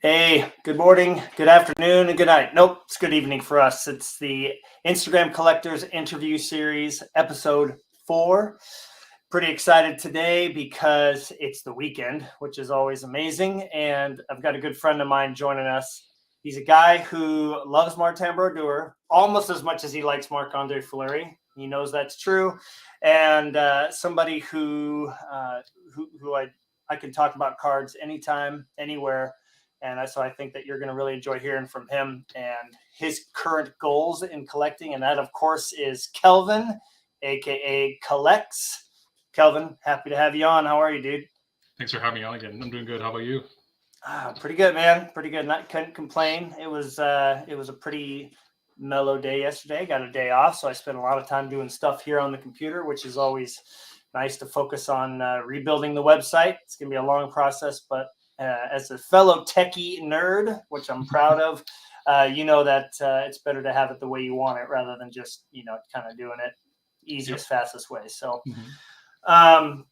Hey, good morning, good afternoon, and good night. Nope, it's good evening for us. It's the Instagram Collectors Interview Series, episode 4. Pretty excited today because it's the weekend, which is always amazing. And I've got a good friend of mine joining us. He's a guy who loves Martin Brodeur almost as much as he likes Marc-Andre Fleury. He knows that's true. And somebody who I can talk about cards anytime, anywhere. And so I think that you're going to really enjoy hearing from him and his current goals in collecting. And that, of course, is Kelvin, aka Collects. Kelvin, happy to have you on. How are you, dude? Thanks for having me on again. I'm doing good. How about you? Pretty good, man. Pretty good. Not couldn't complain. It was a pretty mellow day yesterday. Got a day off, so I spent a lot of time doing stuff here on the computer, which is always nice to focus on rebuilding the website. It's gonna be a long process, but as a fellow techie nerd, which I'm proud of, you know that it's better to have it the way you want it rather than just kind of doing it easiest, fastest way. So. Um,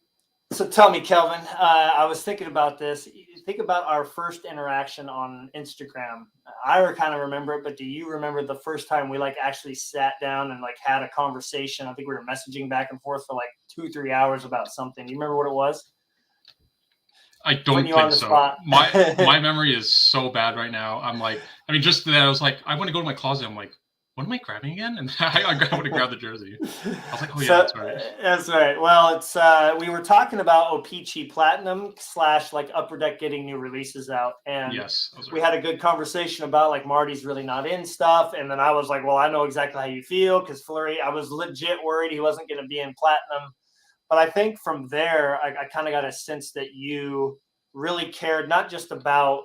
so tell me, Kelvin, I was thinking about this. Think about our first interaction on Instagram. I kind of remember it, but do you remember the first time we actually sat down and had a conversation? I think we were messaging back and forth for 2-3 hours about something. Do you remember what it was? I don't think so. My memory is so bad right now. Just that I was like, I want to go to my closet. I'm like, what am I grabbing again? And I want to grab the jersey. I was like, oh yeah, that's right. That's right. Well, it's we were talking about O-Pee-Chee Platinum / Upper Deck getting new releases out, and yes, we had a good conversation about Marty's really not in stuff, and then I was like, well, I know exactly how you feel because Fleury, I was legit worried he wasn't going to be in Platinum. But I think from there, I kind of got a sense that you really cared not just about,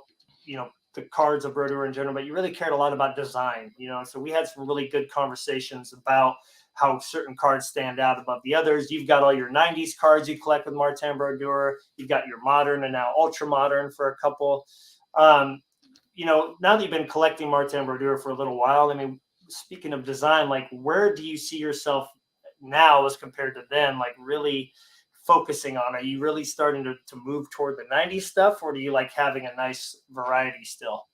the cards of Brodeur in general, but you really cared a lot about design, So we had some really good conversations about how certain cards stand out above the others. You've got all your 90s cards you collect with Martin Brodeur. You've got your modern and now ultra modern for a couple. Now that you've been collecting Martin Brodeur for a little while, speaking of design, where do you see yourself now as compared to then, really focusing on? Are you really starting to move toward the 90s stuff, or do you like having a nice variety still?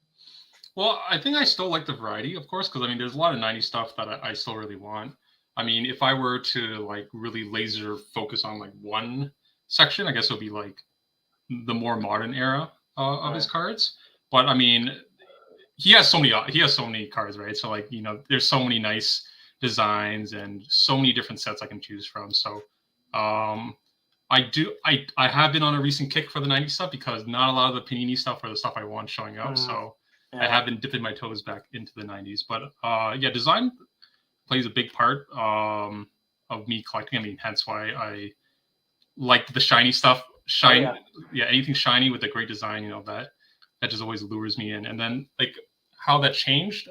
Well, I think I still like the variety, of course, because there's a lot of 90s stuff that I still really want. If I were to really laser focus on one section, I guess it would be the more modern era of his cards. But he has so many cards, right? So there's so many nice designs and so many different sets I can choose from. So I have been on a recent kick for the 90s stuff because not a lot of the Panini stuff or the stuff I want showing up. So I have been dipping my toes back into the 90s. But design plays a big part of me collecting. Hence why I like the shiny stuff. Anything shiny with a great design, that just always lures me in. And then how that changed,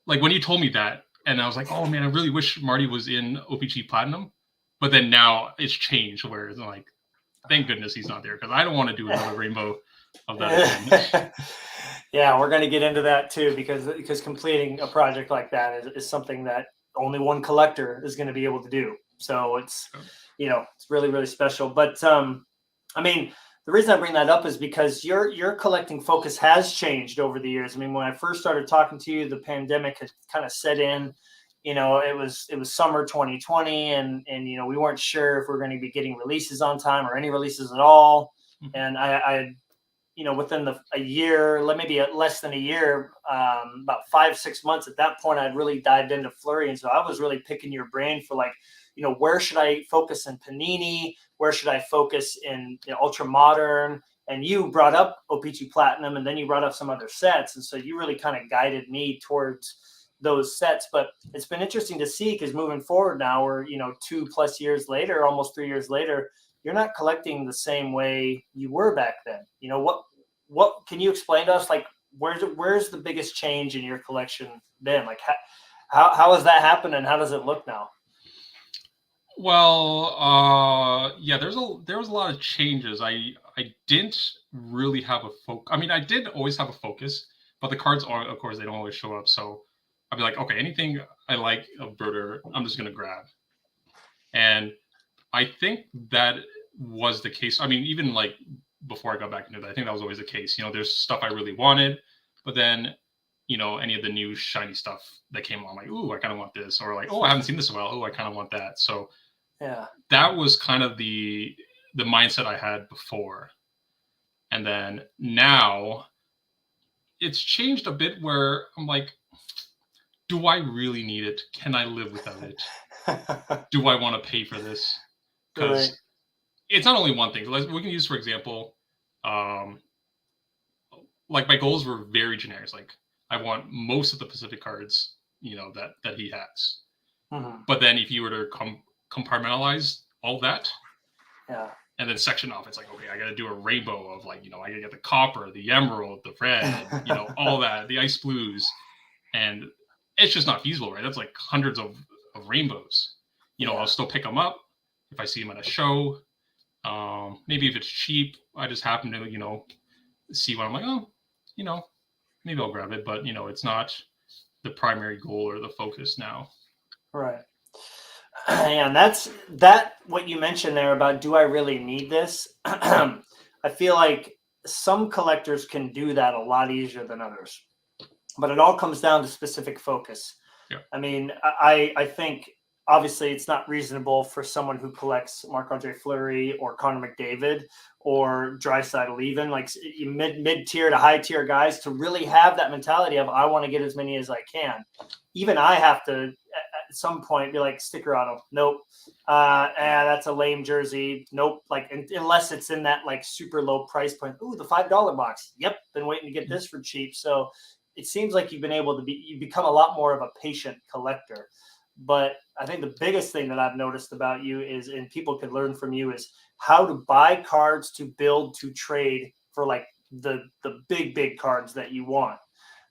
when you told me that, and I was like, oh man, I really wish Marty was in O-Pee-Chee Platinum. But then now it's changed where it's thank goodness he's not there because I don't want to do another rainbow of that again. Yeah, we're going to get into that too because completing a project like that is something that only one collector is going to be able to do. So it's really, really special. But the reason I bring that up is because your collecting focus has changed over the years. When I first started talking to you, the pandemic had kind of set in. It was summer 2020, and we weren't sure if we were going to be getting releases on time or any releases at all. Mm-hmm. And I within a year, maybe less than a year, about 5-6 months at that point, I'd really dived into Fleury, and so I was really picking your brain for where should I focus in Panini? Where should I focus in ultra modern? And you brought up O-Pee-Chee Platinum, and then you brought up some other sets, and so you really kind of guided me towards those sets. But it's been interesting to see because moving forward now, we're 2+ years later, almost 3 years later, you're not collecting the same way you were back then. What can you explain to us? Where's the biggest change in your collection been? How has that happened, and how does it look now? Well, there was a lot of changes. I didn't really have a focus. I did always have a focus, but the cards are, of course, they don't always show up. So I'd be like, okay, anything I like of Brodeur, I'm just gonna grab. And I think that was the case. Even before I got back into that. I think that was always the case. There's stuff I really wanted, but then any of the new shiny stuff that came on, like, ooh, I kind of want this, or like, oh, I haven't seen this in a while. Oh, I kind of want that. So Yeah. that was kind of the mindset I had before. And then now it's changed a bit where I'm like, do I really need it? Can I live without it? Do I want to pay for this? Because it's not only one thing. Like, we can use, for example, like my goals were very generic. Like, I want most of the Pacific cards, that he has. Mm-hmm. But then if you were to compartmentalize all that, yeah, and then section off, it's like, okay, I got to do a rainbow of, like, I got to get the copper, the emerald, the red, all that, the ice blues, and it's just not feasible, right? That's like hundreds of rainbows. I'll still pick them up if I see them at a show. Maybe if it's cheap, I just happen to, see one. I'm like, oh, maybe I'll grab it, but it's not the primary goal or the focus now. Right. And that's that. What you mentioned there about, do I really need this? I feel like some collectors can do that a lot easier than others, but it all comes down to specific focus. Yeah. I mean, I think obviously it's not reasonable for someone who collects Marc-Andre Fleury or Connor McDavid or Draisaitl, even like mid-tier to high-tier guys, to really have that mentality of, I want to get as many as I can. Even I have to at some point be like, sticker auto, nope. That's a lame jersey, nope. Like, unless it's in that like super low price point. Ooh, the $5 box. Yep, been waiting to get this for cheap. So it seems like you've become a lot more of a patient collector. But I think the biggest thing that I've noticed about you is, and people could learn from you, is how to buy cards, to build, to trade for like the big cards that you want.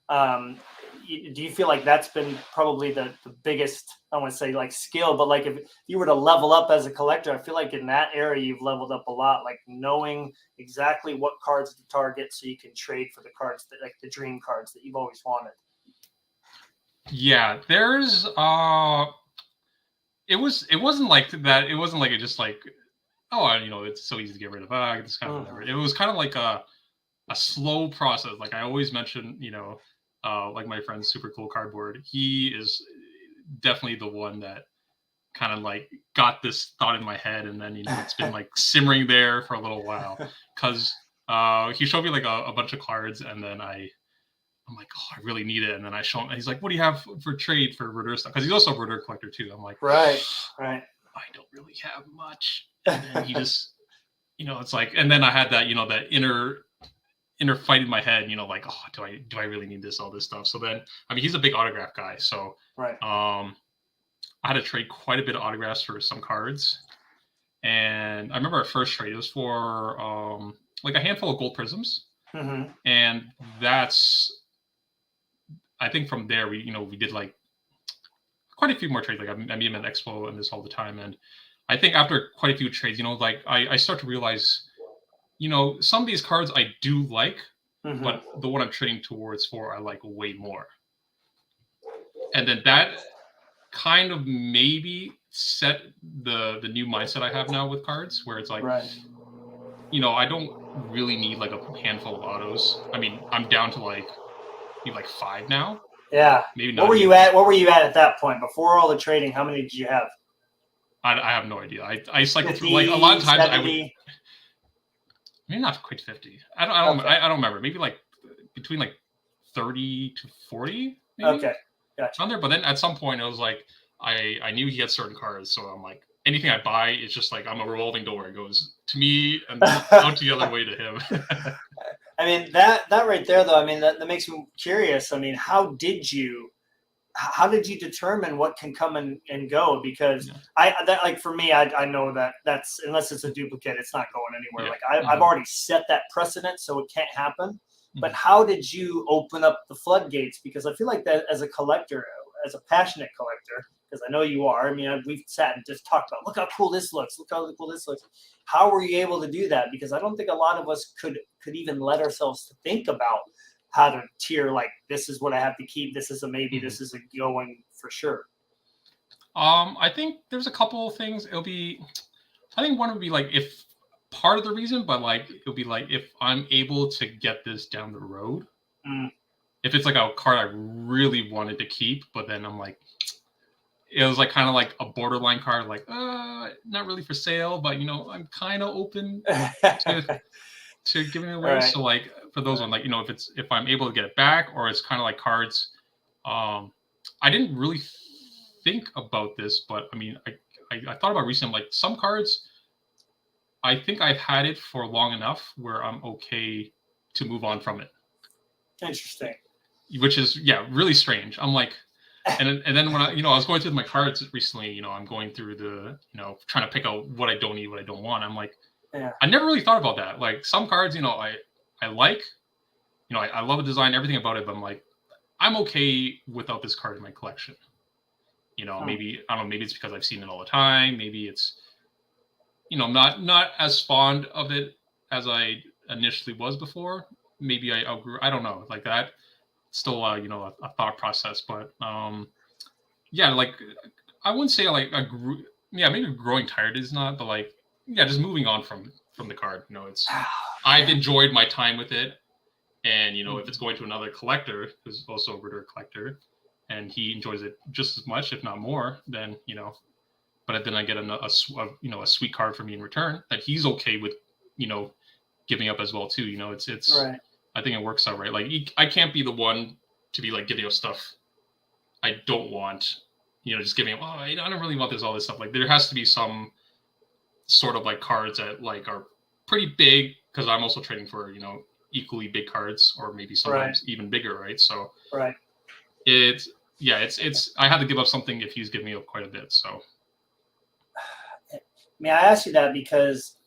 Do you feel like that's been probably the biggest, I don't want to say like skill, but like if you were to level up as a collector, I feel like in that area you've leveled up a lot, like knowing exactly what cards to target so you can trade for the cards that, like the dream cards that you've always wanted. Yeah, there's it wasn't like that. It wasn't like it just like, oh, it's so easy to get rid of. This kind of whatever. It was kind of like a slow process. Like I always mention, like my friend Super Cool Cardboard, he is definitely the one that kind of like got this thought in my head, and then it's been like simmering there for a little while, because he showed me like a bunch of cards, and then I'm like, oh, I really need it. And then I show him, and he's like, what do you have for trade for Rotor stuff? Because he's also a Rotor collector too. I'm like, right. I don't really have much. And then he just, it's like, and then I had that, that inner fight in my head, like, oh, do I really need all this stuff? So then, I mean, he's a big autograph guy. So right. I had to trade quite a bit of autographs for some cards. And I remember our first trade, it was for like a handful of gold prisms. Mm-hmm. And that's, I think from there, we did like quite a few more trades. Like I meet him at Expo and this all the time. And I think after quite a few trades, like I start to realize, some of these cards I do like, mm-hmm. but the one I'm trading towards for, I like way more. And then that kind of maybe set the new mindset I have now with cards, where it's like, right. I don't really need like a handful of autos. I mean, I'm down to like 5 now. Yeah. Maybe not. What were you at that point before all the trading? How many did you have? I have no idea. I cycle 50, through like a lot of times 70? I would. Maybe not quite 50. I don't remember. Maybe like between like 30 to 40. Maybe, okay, gotcha. On there, but then at some point it was like I knew he had certain cards, so I'm like, anything I buy, it's just like I'm a revolving door. It goes to me and out the other way to him. I mean, that right there, though, I mean, that makes me curious. I mean, how did you determine what can come and go? Because like for me, I know that's, unless it's a duplicate, it's not going anywhere. Yeah. Like I've already set that precedent, so it can't happen. Mm-hmm. But how did you open up the floodgates? Because I feel like that as a collector, as a passionate collector, because I know you are. I mean, we've sat and just talked about, look how cool this looks. Look how cool this looks. How were you able to do that? Because I don't think a lot of us could even let ourselves to think about how to tier, like, this is what I have to keep. This is a maybe. Mm-hmm. This is a going for sure. I think there's a couple of things. I think one would be like, if part of the reason, but like it'll be like if I'm able to get this down the road, if it's like a card I really wanted to keep, but then I'm like, it was like kind of like a borderline card, like not really for sale, but I'm kind of open to giving it away. Right. So like for those one, like if I'm able to get it back, or it's kind of like cards. I didn't really think about this, but I mean, I thought about recently, like some cards, I think I've had it for long enough where I'm okay to move on from it. Interesting. Which is really strange. I'm like, and then when I was going through my cards recently, I'm going through the trying to pick out what I don't need, what I don't want. I'm like, I never really thought about that. Like some cards, I like, I love the design, everything about it, but I'm like, I'm okay without this card in my collection. Maybe I don't know. Maybe it's because I've seen it all the time. Maybe it's, I'm not as fond of it as I initially was before. Maybe I outgrew. I don't know. Like that, still, a thought process. But like I wouldn't say like I grew. Yeah, maybe growing tired is not, but like just moving on from the card. It's I've enjoyed my time with it. And if it's going to another collector who's also a Ritter collector, and he enjoys it just as much, if not more, then But then I get a sweet card from me in return that he's okay with, giving up as well too. It's right. I think it works out right. Like I can't be the one to be like giving up stuff I don't want. Just giving up. I don't really want all this stuff. Like there has to be some sort of like cards that like are pretty big, because I'm also trading for equally big cards, or maybe sometimes even bigger, right? So it's I have to give up something if he's giving me up quite a bit. So may I ask you that because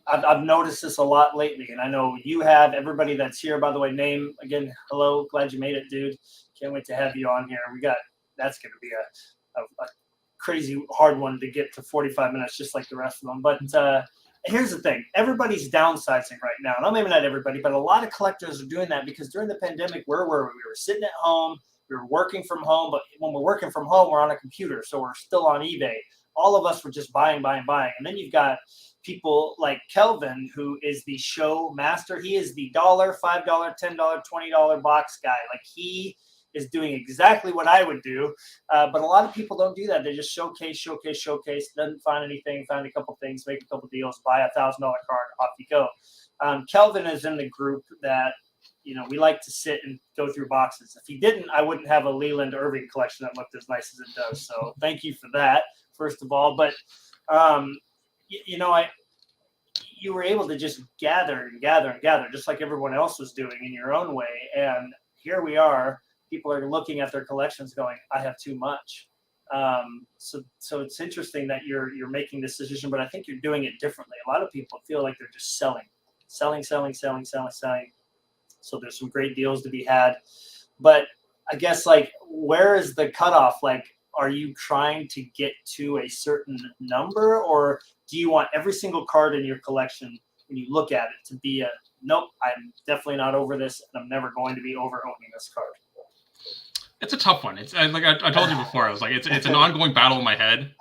I've noticed this a lot lately, and I know you have. Everybody that's here, by the way, name again. Hello, glad you made it, dude. Can't wait to have you on here. That's going to be a crazy hard one to get to 45 minutes, just like the rest of them. But here's the thing: everybody's downsizing right now. No, maybe not everybody, but a lot of collectors are doing that because during the pandemic, where were we? We were sitting at home. We were working from home, but when we're working from home, we're on a computer, so we're still on eBay. All of us were just buying. And then you've got people like Kelvin, who is the show master. He is the $5, $10, $20 box guy. Like he is doing exactly what I would do. But a lot of people don't do that. They just showcase, doesn't find anything, find a couple things, make a couple deals, buy $1,000 card, off you go. Kelvin is in the group that, we like to sit and go through boxes. If he didn't, I wouldn't have a Leland Irving collection that looked as nice as it does. So thank you for that, first of all. But, you were able to just gather, just like everyone else was doing in your own way. And here we are. People are looking at their collections going, I have too much. So it's interesting that you're making this decision, but I think you're doing it differently. A lot of people feel like they're just selling. So there's some great deals to be had. But I guess, like, where is the cutoff? Like, are you trying to get to a certain number, or do you want every single card in your collection, when you look at it, to be nope, I'm definitely not over this, and I'm never going to be over owning this card? It's a tough one. It's like I told you before. I was like, it's an ongoing battle in my head.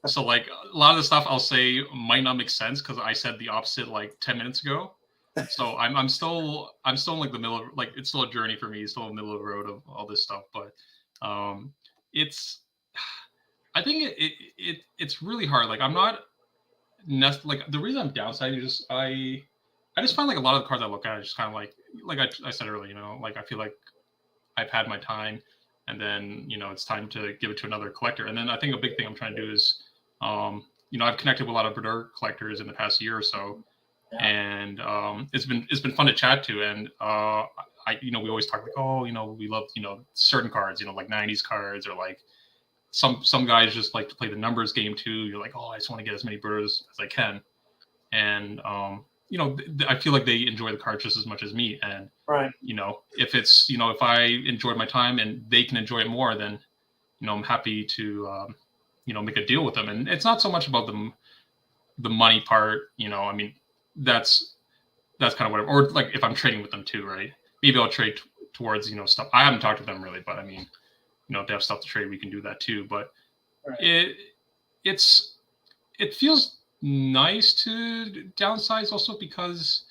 So like a lot of the stuff I'll say might not make sense because I said the opposite like 10 minutes ago. So I'm still in like the middle of, like, it's still a journey for me. It's still in the middle of the road of all this stuff. But I think it's really hard. Like I'm not like the reason I'm downsizing is just I just find like a lot of the cards I look at is just kind of like I said earlier, like I feel like I've had my time, and then it's time to give it to another collector. And then I think a big thing I'm trying to do is I've connected with a lot of Ritter collectors in the past year or so, and it's been fun to chat to. And we always talk like, oh, we love certain cards, like 90s cards, or like some guys just like to play the numbers game too. You're like, oh, I just want to get as many Ritters as I can. And I feel like they enjoy the card just as much as me. And if it's if I enjoyed my time and they can enjoy it more, then I'm happy to make a deal with them. And it's not so much about the money part. I mean, that's kind of whatever. Or like if I'm trading with them too, right? Maybe I'll trade towards stuff. I haven't talked to them really, but I mean, if they have stuff to trade, we can do that too. But it feels nice to downsize also because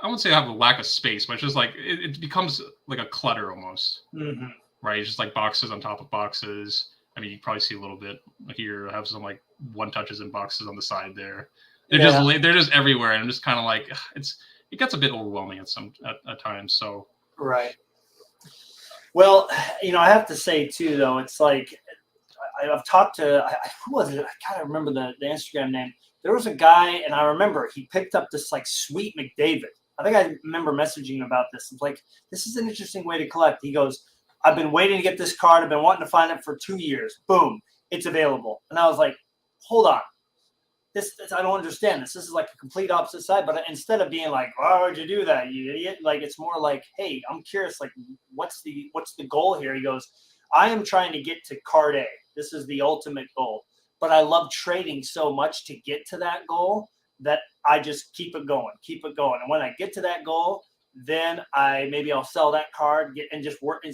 I wouldn't say I have a lack of space, but it's just like it becomes like a clutter almost, Mm-hmm. right? It's just like boxes on top of boxes. I mean, you probably see a little bit here. I have some like one touches and boxes on the side there. Yeah. They're just everywhere, and I'm just kind of like it gets a bit overwhelming at times. So Right. Well, I have to say too, though, it's like I've talked to who was it? I gotta remember the Instagram name. There was a guy, and I remember he picked up this like sweet McDavid. I think I remember messaging him about this. It's like, this is an interesting way to collect. He goes, I've been waiting to get this card. I've been wanting to find it for 2 years. Boom, it's available. And I was like, hold on. This I don't understand this. This is like a complete opposite side. But instead of being like, why would you do that, you idiot? Like, it's more like, hey, I'm curious. Like, what's the goal here? He goes, I am trying to get to card A. This is the ultimate goal. But I love trading so much to get to that goal that I just keep it going, keep it going. And when I get to that goal, then I'll sell that card and just work.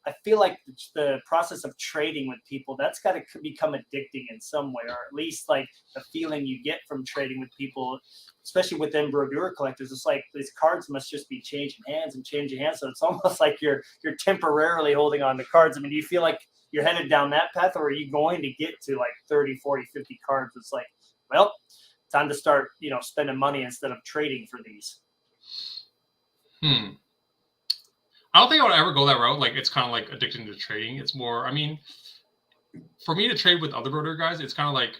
I feel like the process of trading with people, that's got to become addicting in some way, or at least like the feeling you get from trading with people, especially within bravura collectors. It's like these cards must just be changing hands and changing hands. So it's almost like you're temporarily holding on to cards. I mean, do you feel like you're headed down that path, or are you going to get to like 30, 40, 50 cards? It's like, well, time to start, spending money instead of trading for these. I don't think I would ever go that route. Like it's kind of like addicted to trading. It's more, I mean, for me to trade with other rotor guys, it's kind of like,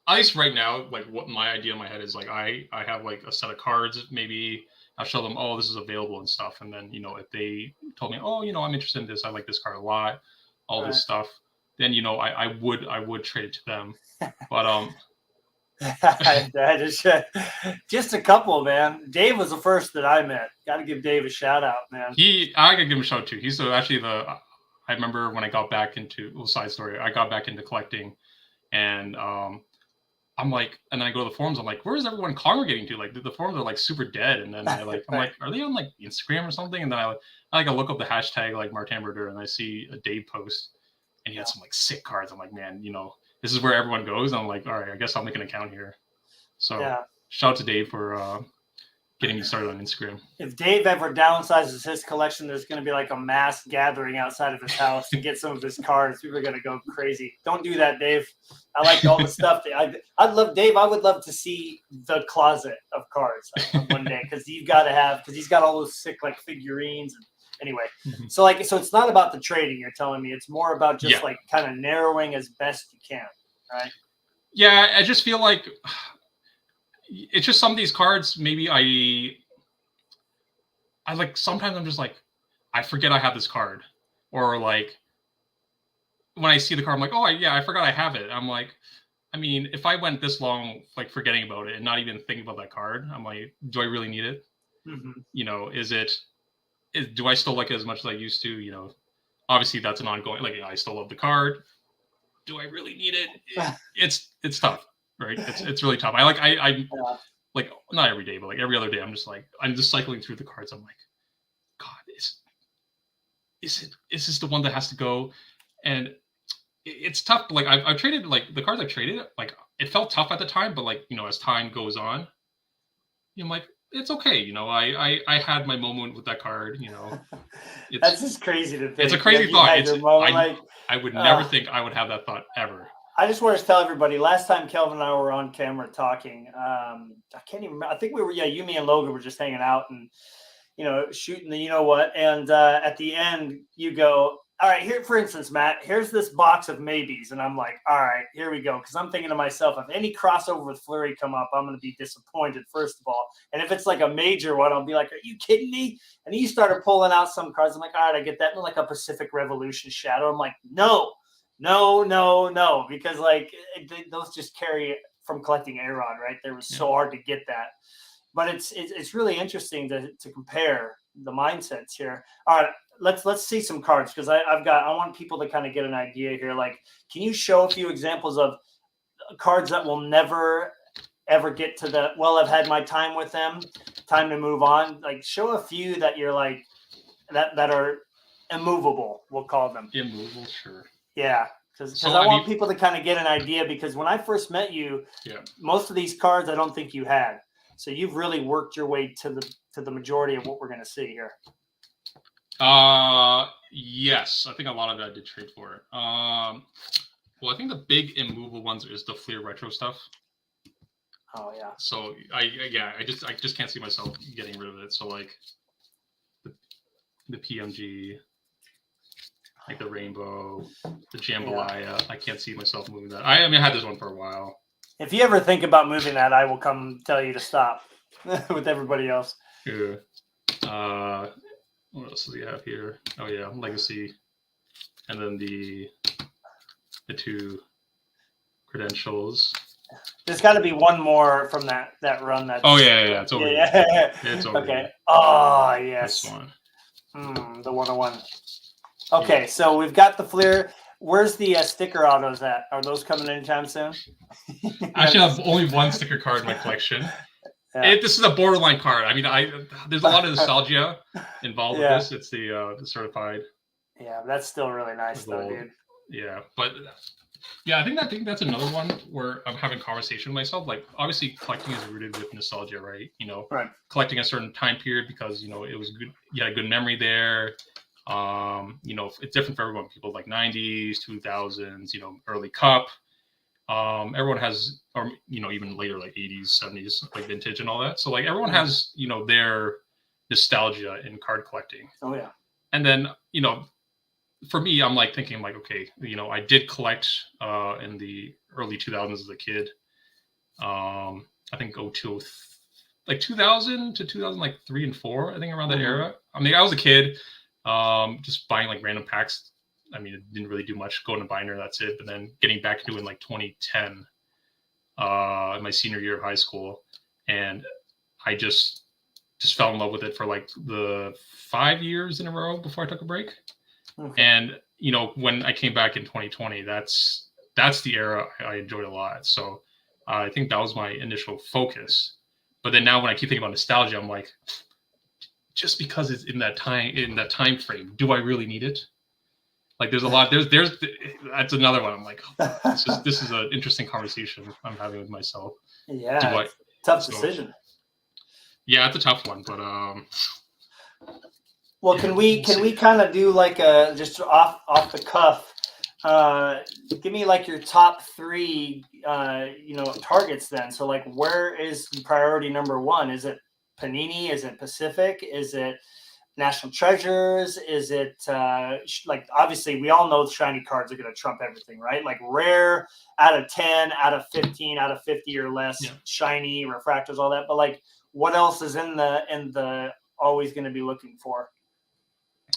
at least right now, like what my idea in my head is like, I have like a set of cards. Maybe I'll show them, oh, this is available and stuff. And then, if they told me, oh, I'm interested in this, I like this card a lot, all this stuff, then, I would trade it to them. But, just a couple, man. Dave was the first that I met. Got to give Dave a shout out, man. I could give him a shout out too. He's actually I remember when I got back into side story. I got back into collecting, and I'm like, and then I go to the forums. I'm like, where is everyone congregating to? Like the forums are like super dead. And then I'm like, are they on like Instagram or something? And then I look up the hashtag like Martin Murder, and I see a Dave post, and he had some like sick cards. I'm like, man, this is where everyone goes. And I'm like, all right, I guess I'll make an account here. So shout out to Dave for getting me started on Instagram. If Dave ever downsizes his collection, there's going to be like a mass gathering outside of his house to get some of his cards. People are going to go crazy. Don't do that, Dave. I like all the stuff. I would love to see the closet of cards one day, because he's got all those sick like figurines. And anyway, so it's not about the trading. You're telling me it's more about just like kind of narrowing as best you can, right? Yeah, I just feel like it's just some of these cards. Maybe I like sometimes I'm just like, I forget I have this card, or like when I see the card, I'm like, oh I forgot I have it. I'm like, I mean, if I went this long like forgetting about it and not even thinking about that card, I'm like, do I really need it? Do I still like it as much as I used to? Obviously that's an ongoing. Like I still love the card. Do I really need it? It's tough. Right, it's really tough. I like not every day, but like every other day, I'm just cycling through the cards. I'm like, God, is this the one that has to go? And it's tough. Like I've traded like the cards I've traded. Like it felt tough at the time, but like as time goes on, I'm like, it's okay. I had my moment with that card. That's just crazy to think. It's a crazy thought. I would never think I would have that thought ever. I just want to tell everybody, last time Kelvin and I were on camera talking, I can't even remember. I think we were, you, me, and Logan were just hanging out and, shooting the what. And at the end, you go, all right, here, for instance, Matt, here's this box of maybes. And I'm like, all right, here we go. Because I'm thinking to myself, if any crossover with Fleury come up, I'm going to be disappointed, first of all. And if it's like a major one, I'll be like, are you kidding me? And you started pulling out some cards. I'm like, all right, I get that. And like a Pacific Revolution Shadow. I'm like, no, because like those just carry from collecting Aaron, right? They were so hard to get that. But it's really interesting to compare the mindsets here. All right, let's see some cards, because I want people to kind of get an idea here. Like, can you show a few examples of cards that will never ever get to I've had my time with them, time to move on? Like, show a few that you're like that are immovable, we'll call them. Immovable, sure. Yeah, Because So, I want people to kind of get an idea, because when I first met you, most of these cards I don't think you had. So you've really worked your way to the majority of what we're going to see here. Yes, I think a lot of that I did trade for. Well, I think the big immovable ones is the Fleer retro stuff. Oh yeah. So I just can't see myself getting rid of it. So like the PMG, like the Rainbow, the Jambalaya, I can't see myself moving that. I mean, I had this one for a while. If you ever think about moving that, I will come tell you to stop with everybody else. Yeah. What else does he have here? Oh yeah, Legacy, and then the two credentials. There's got to be one more from that run. That's it's over here. It's over okay. Here. Oh yes. This one. The 101. Okay, so we've got the Fleer. Where's the sticker autos at? Are those coming anytime soon? Actually, I have only one sticker card in my collection. Yeah. This is a borderline card. I mean, there's a lot of nostalgia involved with this. It's the certified. Yeah, that's still really nice though, dude. Yeah, but yeah, I think that's another one where I'm having conversation with myself. Like, obviously, collecting is rooted with nostalgia, right? You know, collecting a certain time period because it was good. You had a good memory there. It's different for everyone. People like 90s, 2000s, early Cup. Everyone has, or even later, like 80s, 70s, like vintage and all that. So like everyone has, their nostalgia in card collecting. Oh yeah. And then, for me, I'm like thinking like, okay, I did collect in the early 2000s as a kid. I think 2000 to 2003 and 4, I think around that era. I mean, I was a kid, just buying like random packs. I mean, it didn't really do much. Going to binder, that's it. But then getting back into it in like 2010, my senior year of high school, and I just fell in love with it for like the 5 years in a row before I took a break. Okay. And when I came back in 2020, that's the era I enjoyed a lot. So I think that was my initial focus. But then now when I keep thinking about nostalgia, I'm like, just because it's in that time frame, do I really need it? Like there's a lot. There's that's another one. I'm like, this is an interesting conversation I'm having with myself. Yeah, tough decision. Yeah, it's a tough one, but well, can we kind of do like a just off the cuff? Give me like your top 3, targets then. So like, where is priority number 1? Is it Panini? Is it Pacific? Is it National Treasures? Is it like, obviously we all know shiny cards are going to trump everything, right? Like rare out of 10, out of 15, out of 50 or less, shiny, refractors, all that. But like, what else is in the always going to be looking for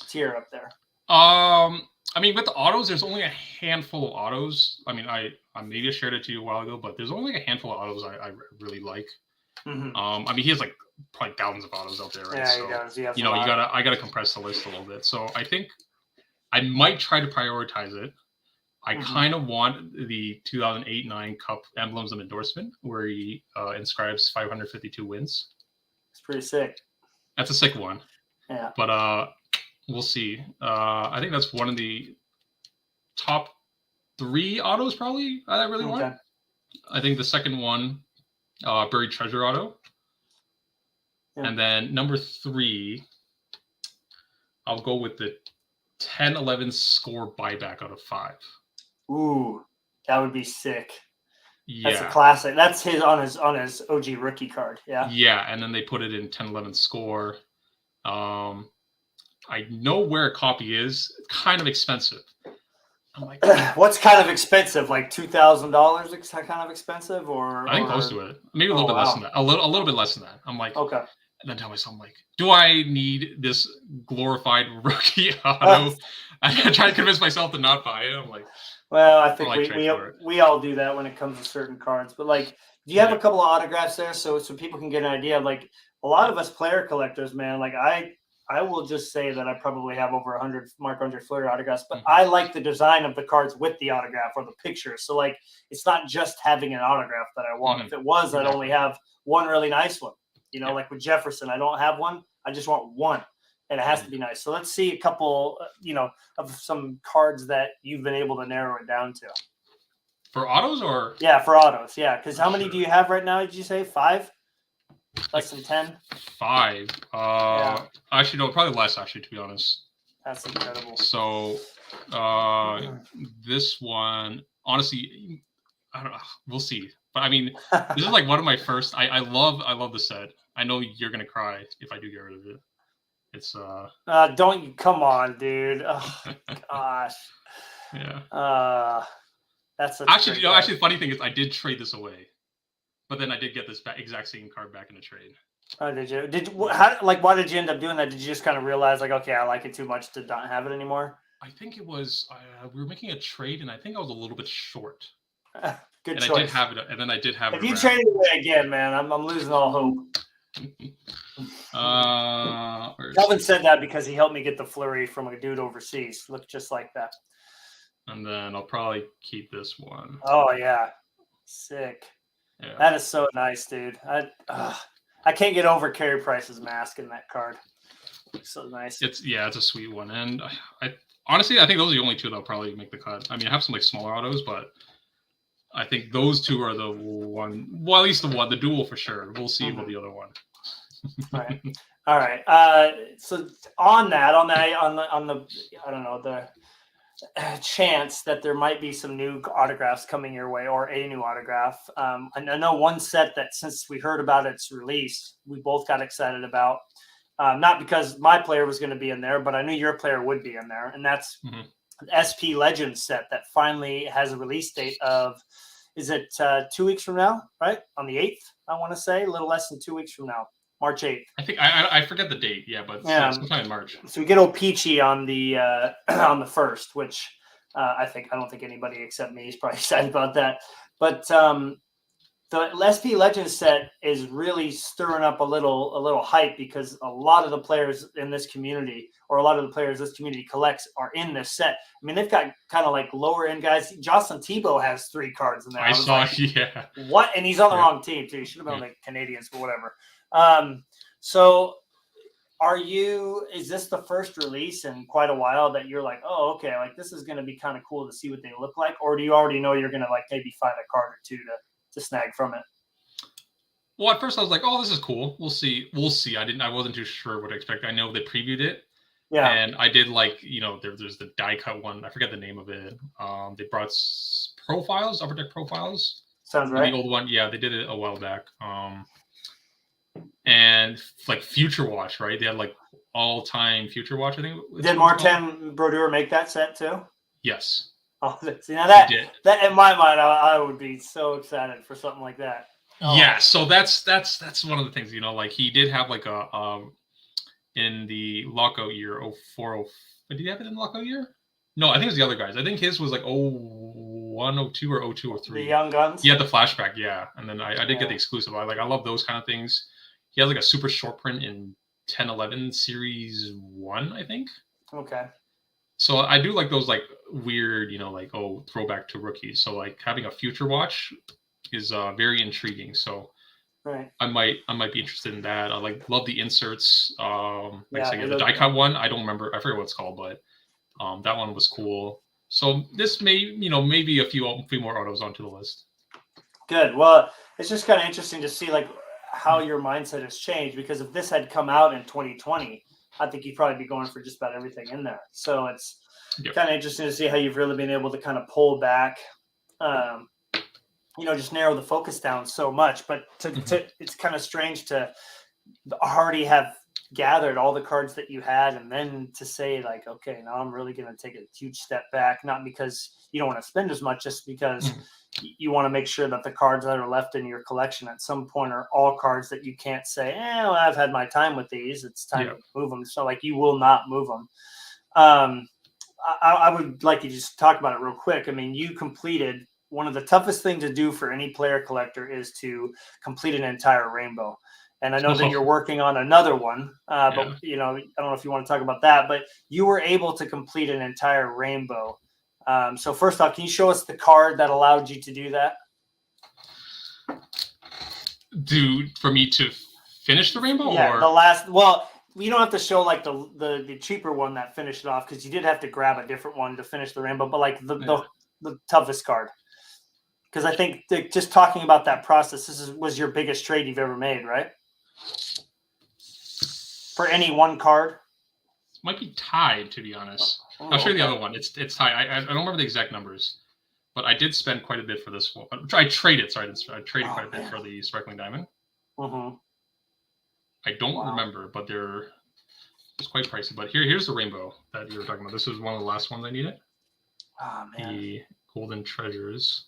tier up there? I mean, with the autos, there's only a handful of autos. I mean, I maybe shared it to you a while ago, but there's only like a handful of autos I really like. Mm-hmm. I mean, he has like probably thousands of autos out there, right? Yeah, he does. I gotta compress the list a little bit. So I think I might try to prioritize it. I kind of want the 2008-9 Cup emblems of endorsement, where he inscribes 552 wins. It's pretty sick. That's a sick one. Yeah. But we'll see. I think that's one of the top 3 autos probably I really want. I think the second one, Buried Treasure auto. Yeah. And then number 3, I'll go with the 10-11 score buyback out of 5. Ooh, that would be sick. Yeah. That's a classic. That's his on his OG rookie card. Yeah. Yeah, and then they put it in 10-11 score. I know where a copy is. It's kind of expensive. I'm like, what's kind of expensive? Like $2,000? Kind of expensive, or I think close to it. Maybe a little bit less than that. A little bit less than that. I'm like, okay. And then tell myself, I'm like, do I need this glorified rookie auto? I try to convince myself to not buy it. I'm like, well, I think we all do that when it comes to certain cards. But like, do you have a couple of autographs there so people can get an idea? Like a lot of us player collectors, man. Like I will just say that I probably have over 100 Mark Andre Fleury autographs, but I like the design of the cards with the autograph or the picture. So like, it's not just having an autograph that I want. If it was, I'd only have one really nice one. Like with Jefferson, I don't have one. I just want one. and it has to be nice. So let's see a couple, of some cards that you've been able to narrow it down to. For autos or? Yeah, for autos. Yeah, because how many Sure. do you have right now? Did you say 5? Less than 10? 5. Yeah. Actually, no, probably less. Actually, to be honest. That's incredible. So, this one, honestly, I don't know. We'll see. But I mean, this is like one of my first. I love the set. I know you're gonna cry if I do get rid of it. It's don't you come on, dude. Oh gosh. Yeah. That's actually, actually, the funny thing is, I did trade this away, but then I did get this exact same card back in a trade. Oh, did you? Why did you end up doing that? Did you just kind of realize, like, okay, I like it too much to not have it anymore? I think it was we were making a trade, and I think I was a little bit short. Good and choice. I did have it, and then I did have if it. If you trade it away again, man, I'm losing all hope. Kelvin said that because he helped me get the flurry from a dude overseas. Looked just like that. And then I'll probably keep this one. Oh yeah, sick. Yeah. That is so nice, dude. I can't get over Carey Price's mask in that card. Looks so nice. It's a sweet one, and I honestly I think those are the only two that'll probably make the cut. I mean, I have some like smaller autos, but I think those two are the one. Well, at least the one, the dual for sure. We'll see about the other one. All right. So on the I don't know, the chance that there might be some new autographs coming your way, or a new autograph. And I know one set that, since we heard about its release, we both got excited about. Not because my player was going to be in there, but I knew your player would be in there, and that's an SP Legends set that finally has a release date of. Is it 2 weeks from now? Right on the 8th, I want to say, a little less than 2 weeks from now. March 8th. I think I forget the date. Yeah, but sometime in March. So we get old Peachy on the 1st, which I don't think anybody except me is probably excited about that. But the SP Legends set is really stirring up a little hype, because a lot of the players in this community, or a lot of the players this community collects, are in this set. I mean, they've got kind of like lower end guys. Jocelyn Thibault has 3 cards in there. I saw, yeah. What? And he's on the wrong team too. He should have been on the Canadians, but whatever. So is this the first release in quite a while that you're like, oh, okay, like this is going to be kind of cool to see what they look like? Or do you already know you're going to like maybe find a card or two to snag from it? Well, at first I was like, oh, this is cool. We'll see. I wasn't too sure what to expect. I know they previewed it. Yeah. And I did like, there's the die cut one. I forget the name of it. They brought profiles, Upper Deck profiles. Sounds right. The old one. Yeah, they did it a while back. And like Future Watch, right? They had like all-time Future Watch, I think. Did Martin Brodeur make that set too? Yes. Oh, see, now that in my mind, I would be so excited for something like that. Oh. Yeah, so that's one of the things, like he did have like a in the lockout year 04. Did he have it in the lockout year? No, I think it was the other guys. I think his was like 01, 02, or 02, 03. The Young Guns. Yeah, the flashback. Yeah, and then I did get the exclusive. I love those kind of things. He has like a super short print in 10-11 Series 1, I think. Okay. So I do like those like weird, like throwback to rookies. So like having a Future Watch is very intriguing. So right. I might be interested in that. I love the inserts. The die cut one. I don't remember. I forget what it's called, but that one was cool. So this maybe a few more autos onto the list. Good. Well, it's just kind of interesting to see like how your mindset has changed, because if this had come out in 2020, I think you'd probably be going for just about everything in there. So it's kind of interesting to see how you've really been able to kind of pull back, just narrow the focus down so much. But it's kind of strange to already have gathered all the cards that you had, and then to say like, okay, now I'm really going to take a huge step back, not because you don't want to spend as much, just because you want to make sure that the cards that are left in your collection at some point are all cards that you can't say, well, I've had my time with these, it's time to move them. So like, you will not move them. I would like to just talk about it real quick. I mean, you completed one of the toughest things to do for any player collector is to complete an entire rainbow. And I know that you're working on another one, but I don't know if you want to talk about that, but you were able to complete an entire rainbow. So first off, can you show us the card that allowed you to do that? For me to finish the rainbow? Yeah, or? the last. Well, you don't have to show like the cheaper one that finished it off, because you did have to grab a different one to finish the rainbow, but like the toughest card. Because I think just talking about that process, was your biggest trade you've ever made, right? For any one card? Might be tied, to be honest. I'll show you the other one. It's tied. I don't remember the exact numbers, but I did spend quite a bit for this one. I traded. Sorry, I traded quite a bit for the sparkling diamond. Mm-hmm. I don't remember, but it's quite pricey. But here's the rainbow that you were talking about. This was one of the last ones I needed. Oh man. The golden treasures.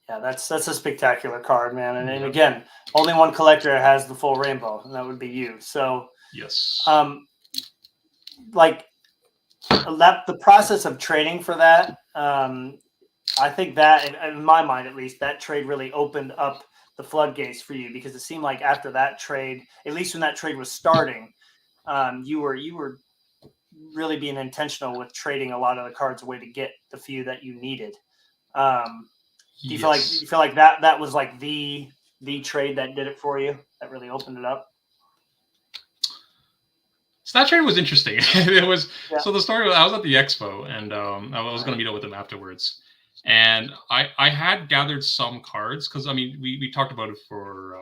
Yeah, that's a spectacular card, man. And again, only one collector has the full rainbow, and that would be you. So yes, like that, the process of trading for that, I think that, in my mind at least, that trade really opened up the floodgates for you, because it seemed like after that trade, at least when that trade was starting, you were really being intentional with trading a lot of the cards away to get the few that you needed. Do you feel like that was like the trade that did it for you, that really opened it up? So that trade was interesting. It was so the story was, I was at the expo, and I was going to meet up with them afterwards, and I had gathered some cards, because I mean we talked about it for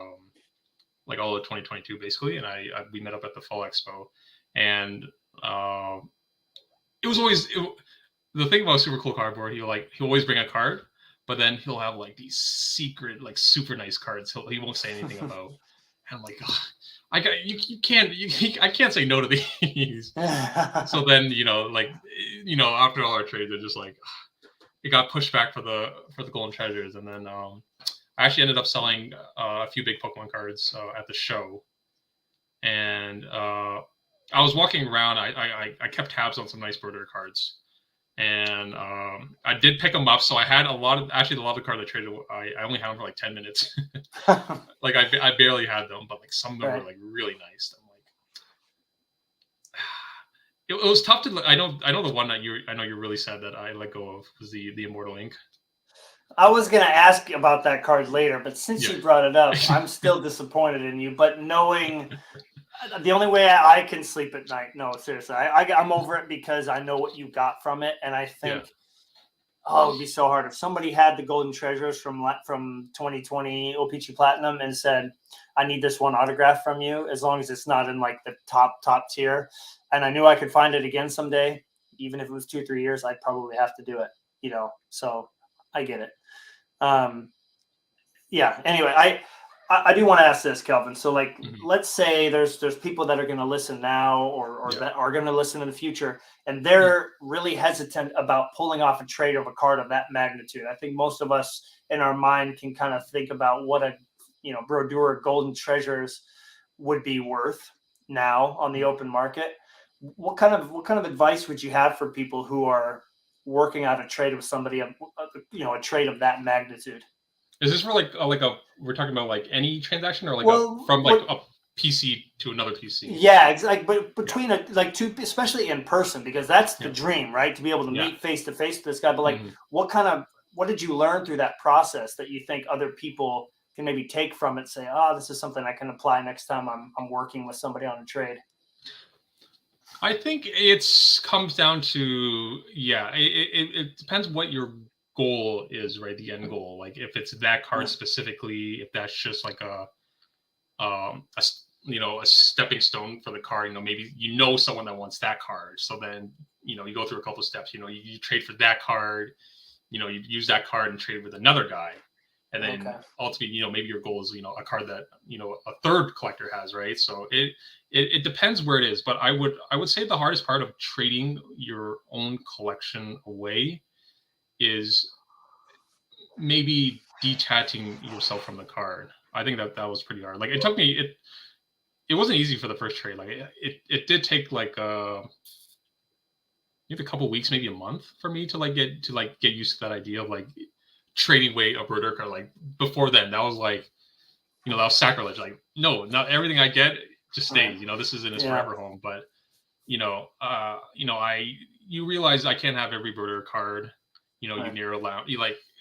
like all of 2022 basically, and we met up at the fall expo, and it was always the thing about Super Cool Cardboard. He'll always bring a card, but then he'll have like these secret, like super nice cards he won't say anything about. And I'm like, oh, I can't say no to these. So then, after all our trades, they're just like, it got pushed back for the golden treasures. And then I actually ended up selling a few big Pokemon cards at the show. And I was walking around. I kept tabs on some nice border cards. And I did pick them up, so I had a lot of the cards I traded. I only had them for like 10 minutes. Like I barely had them, but like some of them were like really nice. I'm like, it was tough to. I know the one that you're really sad that I let go of was the Immortal Ink. I was gonna ask about that card later, but since you brought it up, I'm still disappointed in you. But knowing. The only way I can sleep at night, no, seriously, I'm over it, because I know what you got from it, and I think, it would be so hard if somebody had the golden treasures from 2020 OPG Platinum and said, "I need this one autograph from you," as long as it's not in like the top tier, and I knew I could find it again someday, even if it was 2 or 3 years, I'd probably have to do it, So I get it. Anyway, I do want to ask this, Kelvin. So, like, let's say there's people that are going to listen now, or that are going to listen in the future, and they're really hesitant about pulling off a trade of a card of that magnitude. I think most of us in our mind can kind of think about what a Brodeur Golden Treasures would be worth now on the open market. What kind of advice would you have for people who are working out a trade with somebody, a trade of that magnitude? Is this for we're talking about like any transaction, or like from a PC to another PC? Yeah, exactly. But between two, especially in person, because that's the dream, right? To be able to meet face to face with this guy. But like, what did you learn through that process that you think other people can maybe take from it? Say, this is something I can apply next time I'm working with somebody on a trade. I think it comes down to it depends what your goal is, right? The end goal, like if it's that card specifically, if that's just like a stepping stone for the card, maybe someone that wants that card, so then you go through a couple of steps, you trade for that card, you use that card and trade with another guy, and then ultimately maybe your goal is a card that a third collector has, right? So it depends where it is, but I would say the hardest part of trading your own collection away is maybe detaching yourself from the card. I think that was pretty hard. Like it took me, it wasn't easy for the first trade. Like it did take like maybe a couple weeks, maybe a month for me to get used to that idea of like trading away a Brodeur card. Like before then, that was like, that was sacrilege. Like, no, not everything I get just stays. This is in its forever home. But you realize I can't have every Brodeur card. You narrow down. You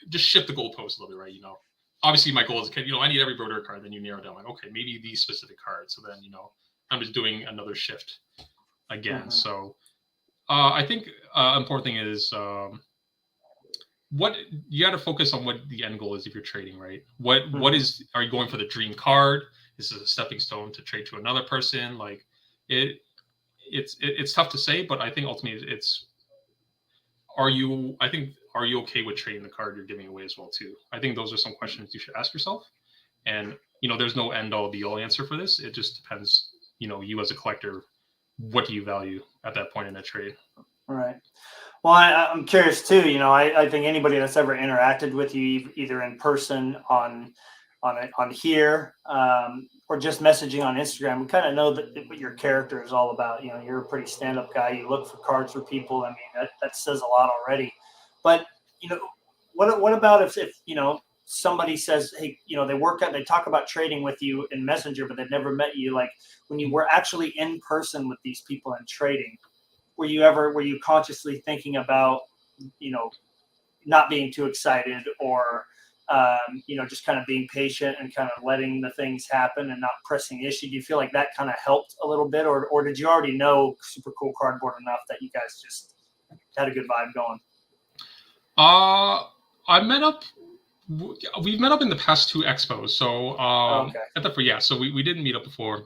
just shift the goalpost a little bit, right? Obviously my goal is, I need every Brodeur card. Then you narrow down, like, okay, maybe these specific cards. So then I'm just doing another shift again. Mhm. So I think important thing is what you got to focus on what the end goal is if you're trading, right? What Mhm. are you going for the dream card? This is a stepping stone to trade to another person. Like it, it's tough to say, but I think ultimately it's are you okay with trading the card you're giving away as well too? I think those are some questions you should ask yourself. And there's no end all be all answer for this. It just depends. You as a collector, what do you value at that point in a trade? Right. Well, I'm curious too. I think anybody that's ever interacted with you, either in person on here, or just messaging on Instagram, we kind of know what your character is all about. You're a pretty stand-up guy. You look for cards for people. I mean, that says a lot already. But you know, what about if somebody says, hey, they talk about trading with you in Messenger, but they've never met you. Like when you were actually in person with these people and trading, were you consciously thinking about you know not being too excited, or just kind of being patient and kind of letting the things happen and not pressing the issue? Do you feel like that kind of helped a little bit, or did you already know Super Cool Cardboard enough that you guys just had a good vibe going? Uh, I met up. We've met up in the past two expos. So Okay. at the yeah. So we didn't meet up before.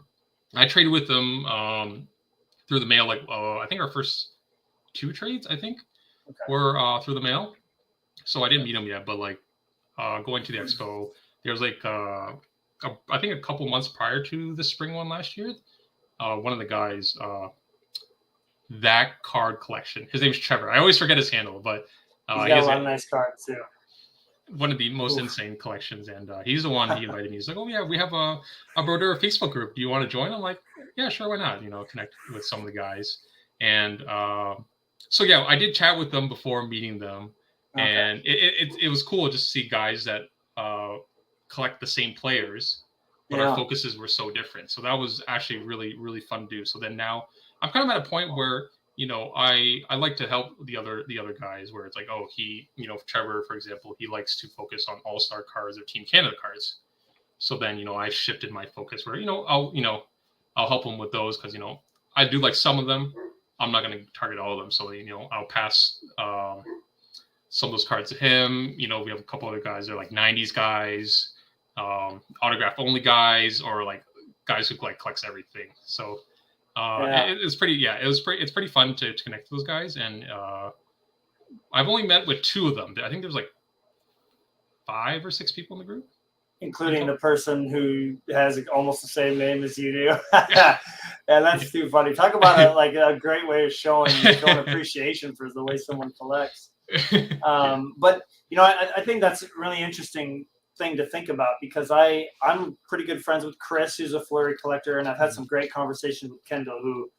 I traded with them through the mail. Like I think our first two trades, I think, Okay. were through the mail. So I didn't meet them yet, but like going to the expo, there was like I think a couple months prior to the spring one last year. One of the guys, that card collection. His name's Trevor. I always forget his handle, but He's he got a has lot of nice cards too. one of the most Oof. insane collections, and he's the one he invited me. He's like, "Oh yeah, we have a broader Facebook group. Do you want to join?" I'm like, "Yeah, sure, why not?" Connect with some of the guys, and so yeah, I did chat with them before meeting them, Okay. and it was cool just to see guys that collect the same players, but our Yeah. focuses were so different. So that was actually really really fun to do. So then now I'm kind of at a point where I like to help the other guys where it's like, oh, Trevor, for example, he likes to focus on all-star cards or Team Canada cards. So then, I shifted my focus where, I'll help him with those because, I do like some of them. I'm not going to target all of them. So, I'll pass some of those cards to him. We have a couple other guys. They're like 90s guys, autograph only guys, or like guys who like collects everything. So Yeah. it's pretty, yeah, it's pretty fun to connect with those guys. And I've only met with two of them. I think there's like 5 or 6 people in the group. Including the person who has almost the same name as you do. Yeah, that's too funny. Talk about a great way of showing appreciation for the way someone collects. But I think that's a really interesting thing to think about, because I'm pretty good friends with Chris, who's a Fleury collector, and I've had some great conversations with Kendall, who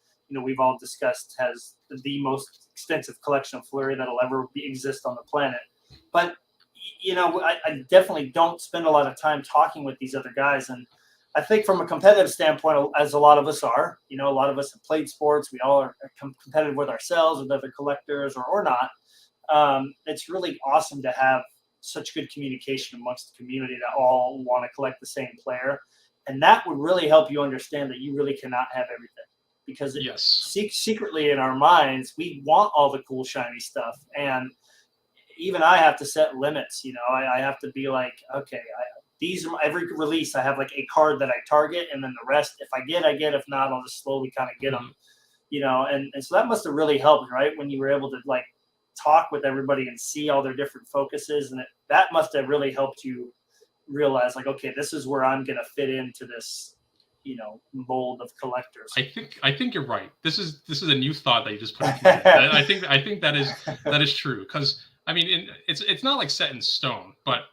we've all discussed has the most extensive collection of Fleury that'll ever exist on the planet. But I definitely don't spend a lot of time talking with these other guys, and I think from a competitive standpoint, as a lot of us are, a lot of us have played sports. We all are competitive with ourselves, with other collectors, or not. It's really awesome to have such good communication amongst the community that all want to collect the same player, and that would really help you understand that you really cannot have everything, because Yes. secretly in our minds we want all the cool shiny stuff, and even I have to set limits. I have to be like, okay, these are every release I have like a card that I target, and then the rest, if I get, I get. If not, I'll just slowly kind of get them. And so that must have really helped, right? When you were able to like talk with everybody and see all their different focuses, and that must have really helped you realize, like, okay, this is where I'm gonna fit into this, mold of collectors. I think you're right. This is a new thought that you just put into my head. I think that is true, because I mean it's not like set in stone, but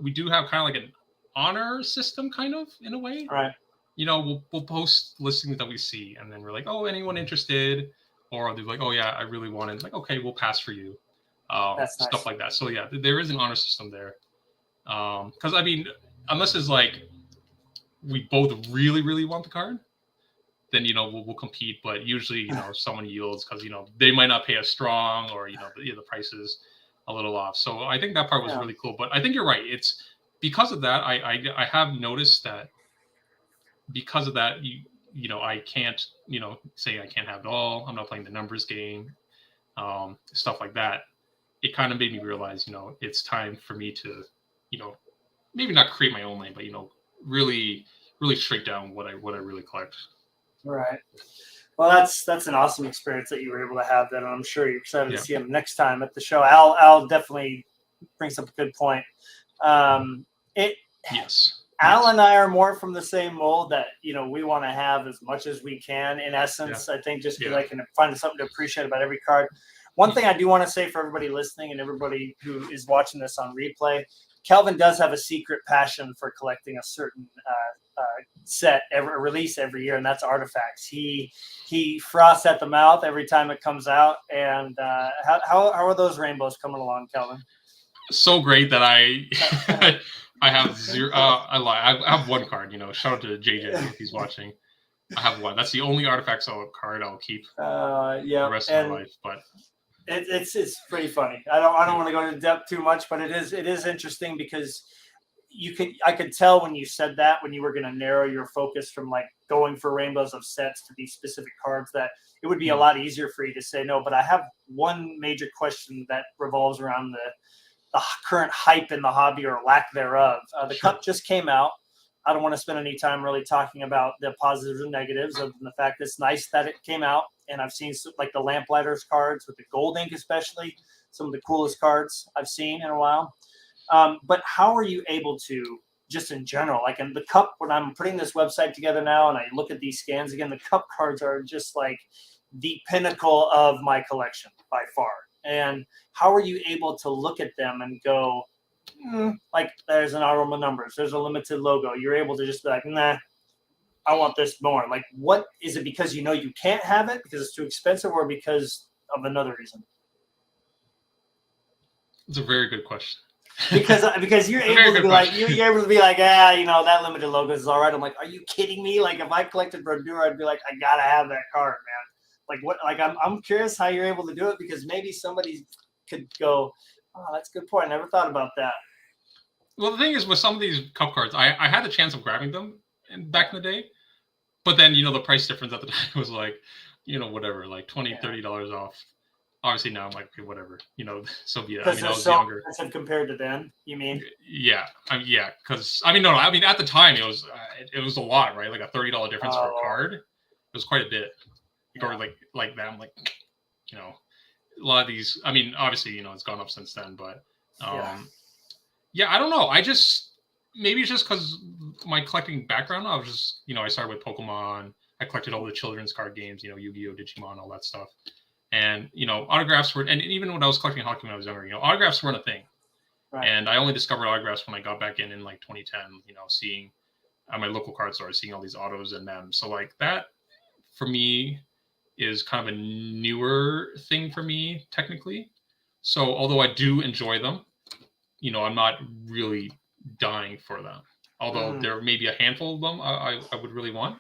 we do have kind of like an honor system, kind of, in a way. Right. We'll post listings that we see, and then we're like, oh, anyone interested? Or they're like, oh yeah, I really wanted. Like, okay, we'll pass for you. That's Stuff nice. like that. So yeah, there is an honor system there. Because I mean, unless it's like we both really really want the card, then we'll compete. But usually, someone yields because they might not pay as strong, or the price is a little off. So I think that part was really cool. But I think you're right. It's because of that. I have noticed that because of that, I can't, say I can't have it all. I'm not playing the numbers game, stuff like that. It kind of made me realize, it's time for me to, you know, maybe not create my own lane, but really, really shrink down what I really collect. Right. Well, that's an awesome experience that you were able to have. That, and I'm sure you're excited to Yeah. see him next time at the show. Al definitely brings up a good point. It Yes. Al Yes. and I are more from the same mold that we want to have as much as we can. In Yeah. essence, I think just because Yeah. I can find something to appreciate about every card. One thing I do want to say for everybody listening and everybody who is watching this on replay, Kelvin does have a secret passion for collecting a certain set every release every year, and that's artifacts. He froths at the mouth every time it comes out. And how are those rainbows coming along, Kelvin? So great that I I have zero. I lie. I have one card. Shout out to JJ if he's watching. I have one. That's the only artifacts card I'll keep Yeah, the rest of and my life. But it's pretty funny. I don't want to go into depth too much, but it is interesting because I could tell when you said that, when you were going to narrow your focus from like going for rainbows of sets to these specific cards, that it would be a lot easier for you to say no. But I have one major question that revolves around the current hype in the hobby or lack thereof. The cup just came out. I don't want to spend any time really talking about the positives and negatives, other than the fact that it's nice that it came out. And I've seen like the Lamplighters cards with the gold ink, especially some of the coolest cards I've seen in a while. But how are you able to, just in general, like in the cup, when I'm putting this website together now and I look at these scans again, the cup cards are just like the pinnacle of my collection by far. And how are you able to look at them and go, like there's an honorable numbers, there's a limited logo. You're able to just be like, nah, I want this more. Like, what is it? Because you can't have it because it's too expensive, or because of another reason? it's a very good question. Because you're able to be like you're able to be like, that limited logo is all right. I'm like, are you kidding me? Like if I collected Brodeur, I'd be like, I gotta have that card, man. Like what? Like I'm curious how you're able to do it, because maybe somebody could go, oh, that's a good point. I never thought about that. Well, the thing is, with some of these cup cards, I had the chance of grabbing them back in the day, but then the price difference at the time was like, whatever, like $20-$30 off. Obviously now I'm like, okay, whatever, so be it. I mean, I was so younger. expensive compared to then, you mean? Yeah, because no, I mean at the time it was a lot, right? Like a $30 difference for a card. It was quite a bit. Or like that. I'm like, a lot of these. I mean, obviously, it's gone up since then, but I don't know. Maybe it's just because my collecting background. I was just, I started with Pokemon. I collected all the children's card games, Yu-Gi-Oh, Digimon, all that stuff. And autographs were, and even when I was collecting hockey when I was younger, autographs weren't a thing. Right. And I only discovered autographs when I got back in like 2010. Seeing at my local card store, seeing all these autos in them. So like that for me is kind of a newer thing for me technically. So although I do enjoy them, I'm not really dying for them. Although there may be a handful of them I would really want,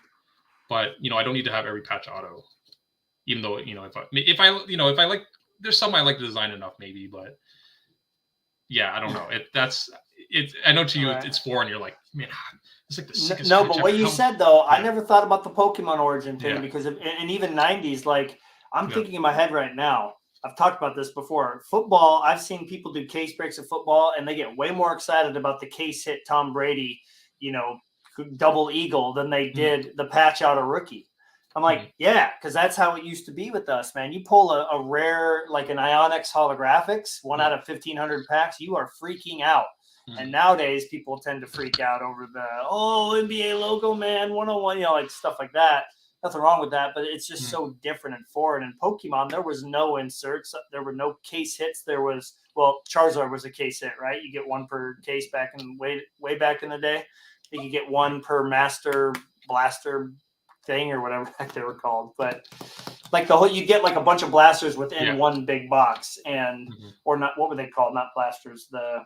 but I don't need to have every patch auto. Even though if I like, there's some I like the design enough maybe, but yeah, I don't know. I know to you it's foreign. You're like, man, it's like the sickest. No, but what you said though, I never thought about the Pokemon origin thing because and even 90s, like I'm thinking in my head right now. I've talked about this before. Football, I've seen people do case breaks of football, and they get way more excited about the case hit Tom Brady, double eagle than they did the patch out a rookie. I'm like, yeah, because that's how it used to be with us, man. You pull a rare, like an Ionix holographics, 1 out of 1,500 packs, you are freaking out. And nowadays, people tend to freak out over the, NBA logo, man, 101, like stuff like that. Nothing wrong with that, but it's just so different and foreign. In Pokemon, there was no inserts. There were no case hits. There was, Charizard was a case hit, right? You get one per case back in way back in the day. You could get one per Master Blaster thing or whatever they were called. But like you get like a bunch of blasters within one big box, and or not, what were they called? Not blasters. There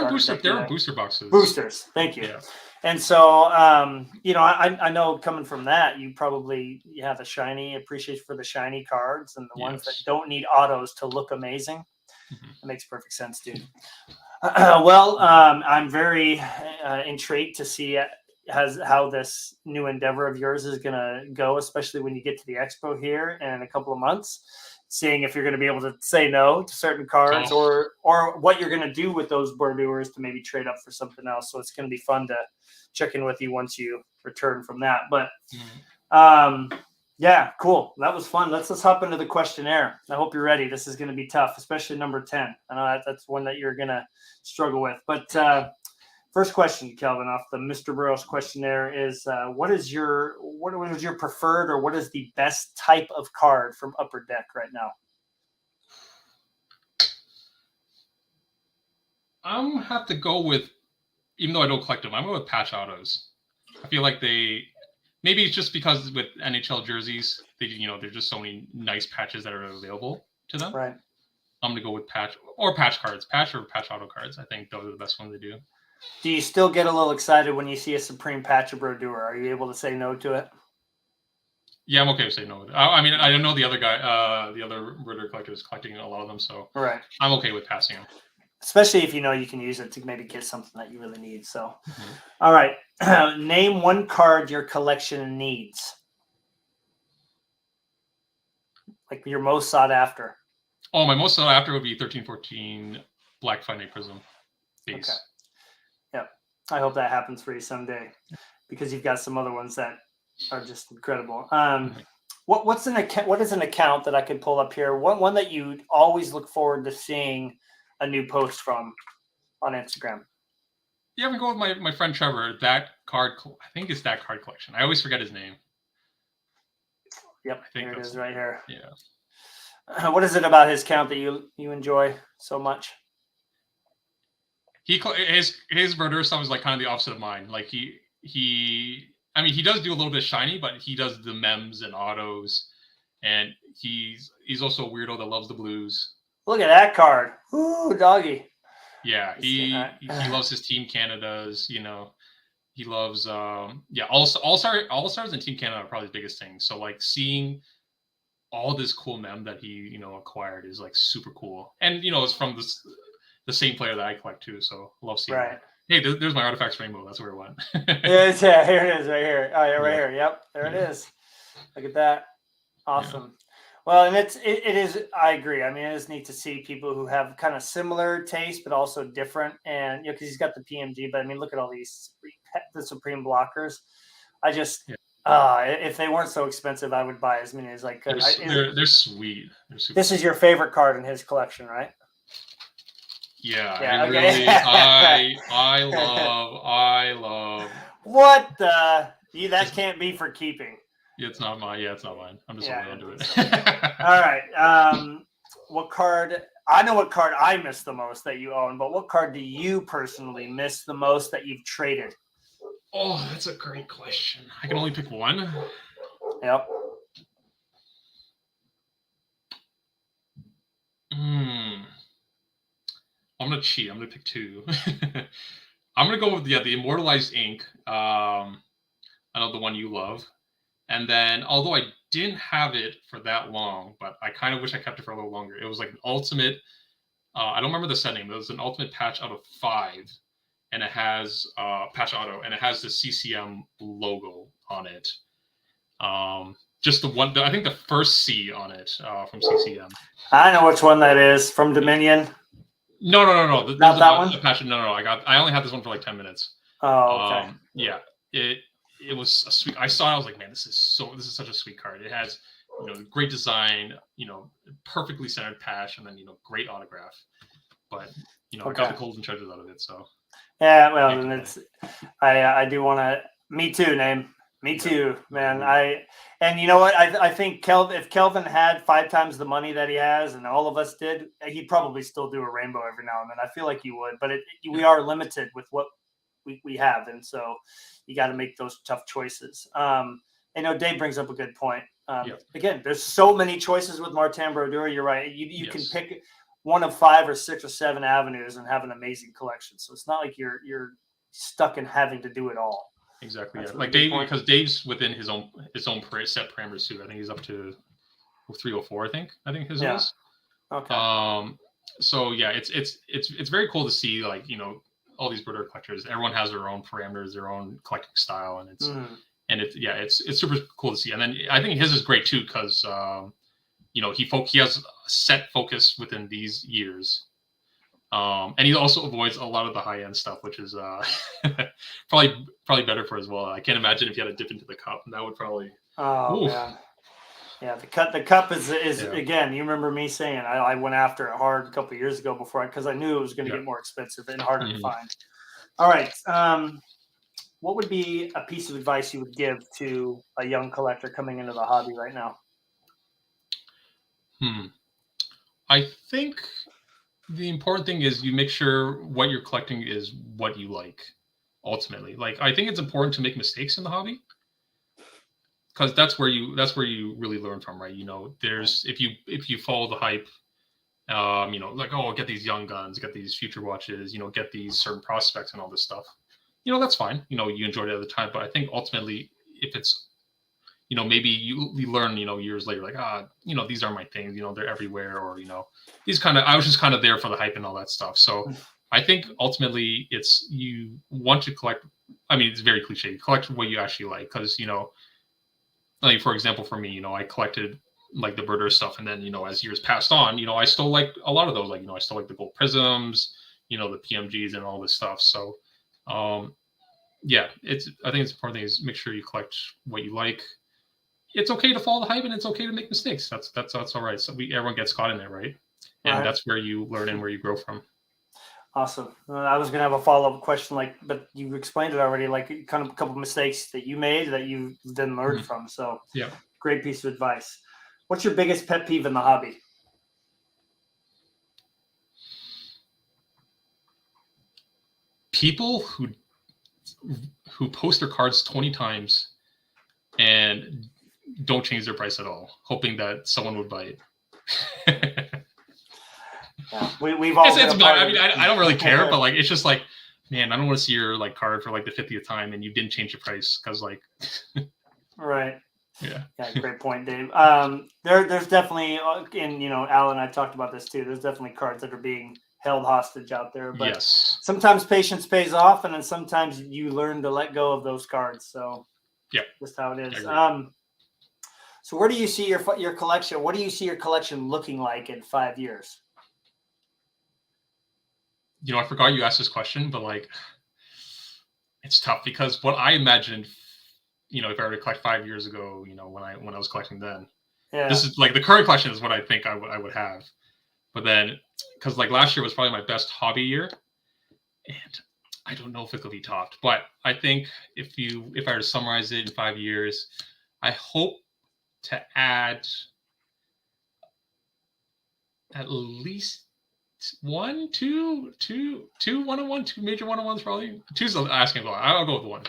were booster boxes. Boosters. Thank you. Yeah. And so, I know coming from that, you have a shiny appreciation for the shiny cards and the ones that don't need autos to look amazing. That makes perfect sense, dude. I'm very intrigued to see how this new endeavor of yours is going to go, especially when you get to the expo here in a couple of months. Seeing if you're going to be able to say no to certain cards, or what you're going to do with those Bordeaux to maybe trade up for something else. So it's going to be fun to check in with you once you return from that. But yeah, cool. That was fun. Let's hop into the questionnaire. I hope you're ready. This is going to be tough, especially number 10. I know that's one that you're going to struggle with. But first question, Kelvin, off the Mr. Burrows questionnaire is what is your preferred, or what is the best type of card from Upper Deck right now? I'm have to go with, even though I don't collect them, I'm going with patch autos. I feel like maybe it's just because with NHL jerseys, there's just so many nice patches that are available to them. Right. I'm going to go with patch cards, patch or patch auto cards. I think those are the best ones to do. Do you still get a little excited when you see a Supreme patch of Brodeur? Are you able to say no to it? Yeah, I'm okay with saying no. I mean, I don't know the other guy, the other Brodeur collector is collecting a lot of them, so right. I'm okay with passing them. Especially if you know you can use it to maybe get something that you really need. So, all right. Name one card your collection needs. Like your most sought after. Oh, my most sought after would be 13-14 Black Finite Prism base. Okay. Yep. I hope that happens for you someday, because you've got some other ones that are just incredible. What is an account that I could pull up here? One that you always look forward to seeing a new post from on Instagram? Yeah, I'm gonna go with my friend Trevor. I think it's that card collection. I always forget his name. Yep, here it is right here. Yeah. What is it about his account that you enjoy so much? His Brodeur stuff is like kind of the opposite of mine. Like he does do a little bit of shiny, but he does the mems and autos, and he's also a weirdo that loves the blues. Look at that card. Ooh, doggy. Yeah, he loves his Team Canadas, he loves All-Stars and Team Canada are probably his biggest thing. So like seeing all this cool mem that he, acquired is like super cool. And it's from the same player that I collect too, so I love seeing that. Hey, there's my Artifacts Rainbow. That's where it went. Yeah, here it is, right here. Oh, yeah, right here. Yep, there it is. Look at that. Awesome. Yeah. Well, and it is. I agree. I mean, it is neat to see people who have kind of similar taste, but also different. And because he's got the PMG, but I mean, look at all the Supreme blockers. I just, if they weren't so expensive, I would buy as many as I could. They're sweet. This is your favorite card in his collection, right? Yeah, okay. I love. What the? That can't be for keeping. It's not mine. Yeah, it's not mine. I'm just holding on to it. All right. What card? I know what card I miss the most that you own, but what card do you personally miss the most that you've traded? Oh, that's a great question. I can only pick one. Yep. I'm gonna cheat. I'm gonna pick two. I'm gonna go with the Immortalized Ink. I know the one you love. And then, although I didn't have it for that long, but I kind of wish I kept it for a little longer. It was like an ultimate. I don't remember the set name. It was an ultimate patch out of 5, and it has patch auto, and it has the CCM logo on it. Just the one. I think the first C on it from CCM. I know which one that is from Dominion. No. Not that one. Patch. No. I only had this one for like 10 minutes. Oh, okay. Yeah. It was a sweet. I saw it. I was like, man, this is such a sweet card. It has, great design, perfectly centered patch, and then great autograph. But I got the golden treasures out of it. So yeah, well, then it's. I do want to. Me too, name. Me too, man. And you know what? I think if Kelvin had 5 times the money that he has, and all of us did, he'd probably still do a rainbow every now and then. I feel like he would, but we are limited with what we have, and so you got to make those tough choices. I know Dave brings up a good point. Again, there's so many choices with Martin Brodeur. You're right. You can pick one of 5 or 6 or 7 avenues and have an amazing collection. So it's not like you're stuck in having to do it all. Exactly. Yeah. Like Dave, because Dave's within his own set parameters too. I think he's up to 304. I think his is. Okay. So yeah, it's very cool to see, like, all these birder collectors, everyone has their own parameters, their own collecting style, and it's super cool to see. And then I think his is great too because he has a set focus within these years. And he also avoids a lot of the high end stuff, which is probably better for as well. I can't imagine if you had to dip into the cup, and that would probably. Oh man, yeah. The cup is again. You remember me saying I went after it hard a couple of years ago because I knew it was going to get more expensive and harder to find. All right. What would be a piece of advice you would give to a young collector coming into the hobby right now? I think the important thing is you make sure what you're collecting is what you like. Ultimately, like I think it's important to make mistakes in the hobby because that's where you really learn from, right? There's if you follow the hype, like get these young guns, get these future watches, get these certain prospects and all this stuff. That's fine. You enjoyed it at the time, but I think ultimately, if it's maybe you learn, years later, like, these are my things, they're everywhere, or, I was just kind of there for the hype and all that stuff. So I think ultimately you want to collect, it's very cliche, you collect what you actually like. Cause, like, for example, for me, I collected like the birder stuff. And then, as years passed on, I still like a lot of those, like, I still like the gold prisms, the PMGs and all this stuff. So, I think it's important thing is make sure you collect what you like. It's okay to follow the hype and it's okay to make mistakes. That's all right. So everyone gets caught in there, right? And that's where you learn and where you grow from. Awesome. I was going to have a follow-up question, but you explained it already, like kind of a couple of mistakes that you made that you then learned from. So great piece of advice. What's your biggest pet peeve in the hobby? People who post their cards 20 times and don't change their price at all, hoping that someone would buy it. We've all. I don't really care, but like it's just like, man, I don't want to see your like card for like the 50th time and you didn't change the price because like. Right. Yeah. Great point, Dave. There's definitely, and Al and I talked about this too. There's definitely cards that are being held hostage out there, but sometimes patience pays off, and then sometimes you learn to let go of those cards. So just how it is. So where do you see your collection? What do you see your collection looking like in 5 years? I forgot you asked this question, but like, it's tough because what I imagined, if I were to collect 5 years ago, when I was collecting then, this is like the current collection is what I think I would have. But then, because like last year was probably my best hobby year, and I don't know if it could be topped. But I think if I were to summarize it in 5 years, I hope to add at least two one-on-one, two major one-on-ones, probably. Two's asking a lot. I'll go with one.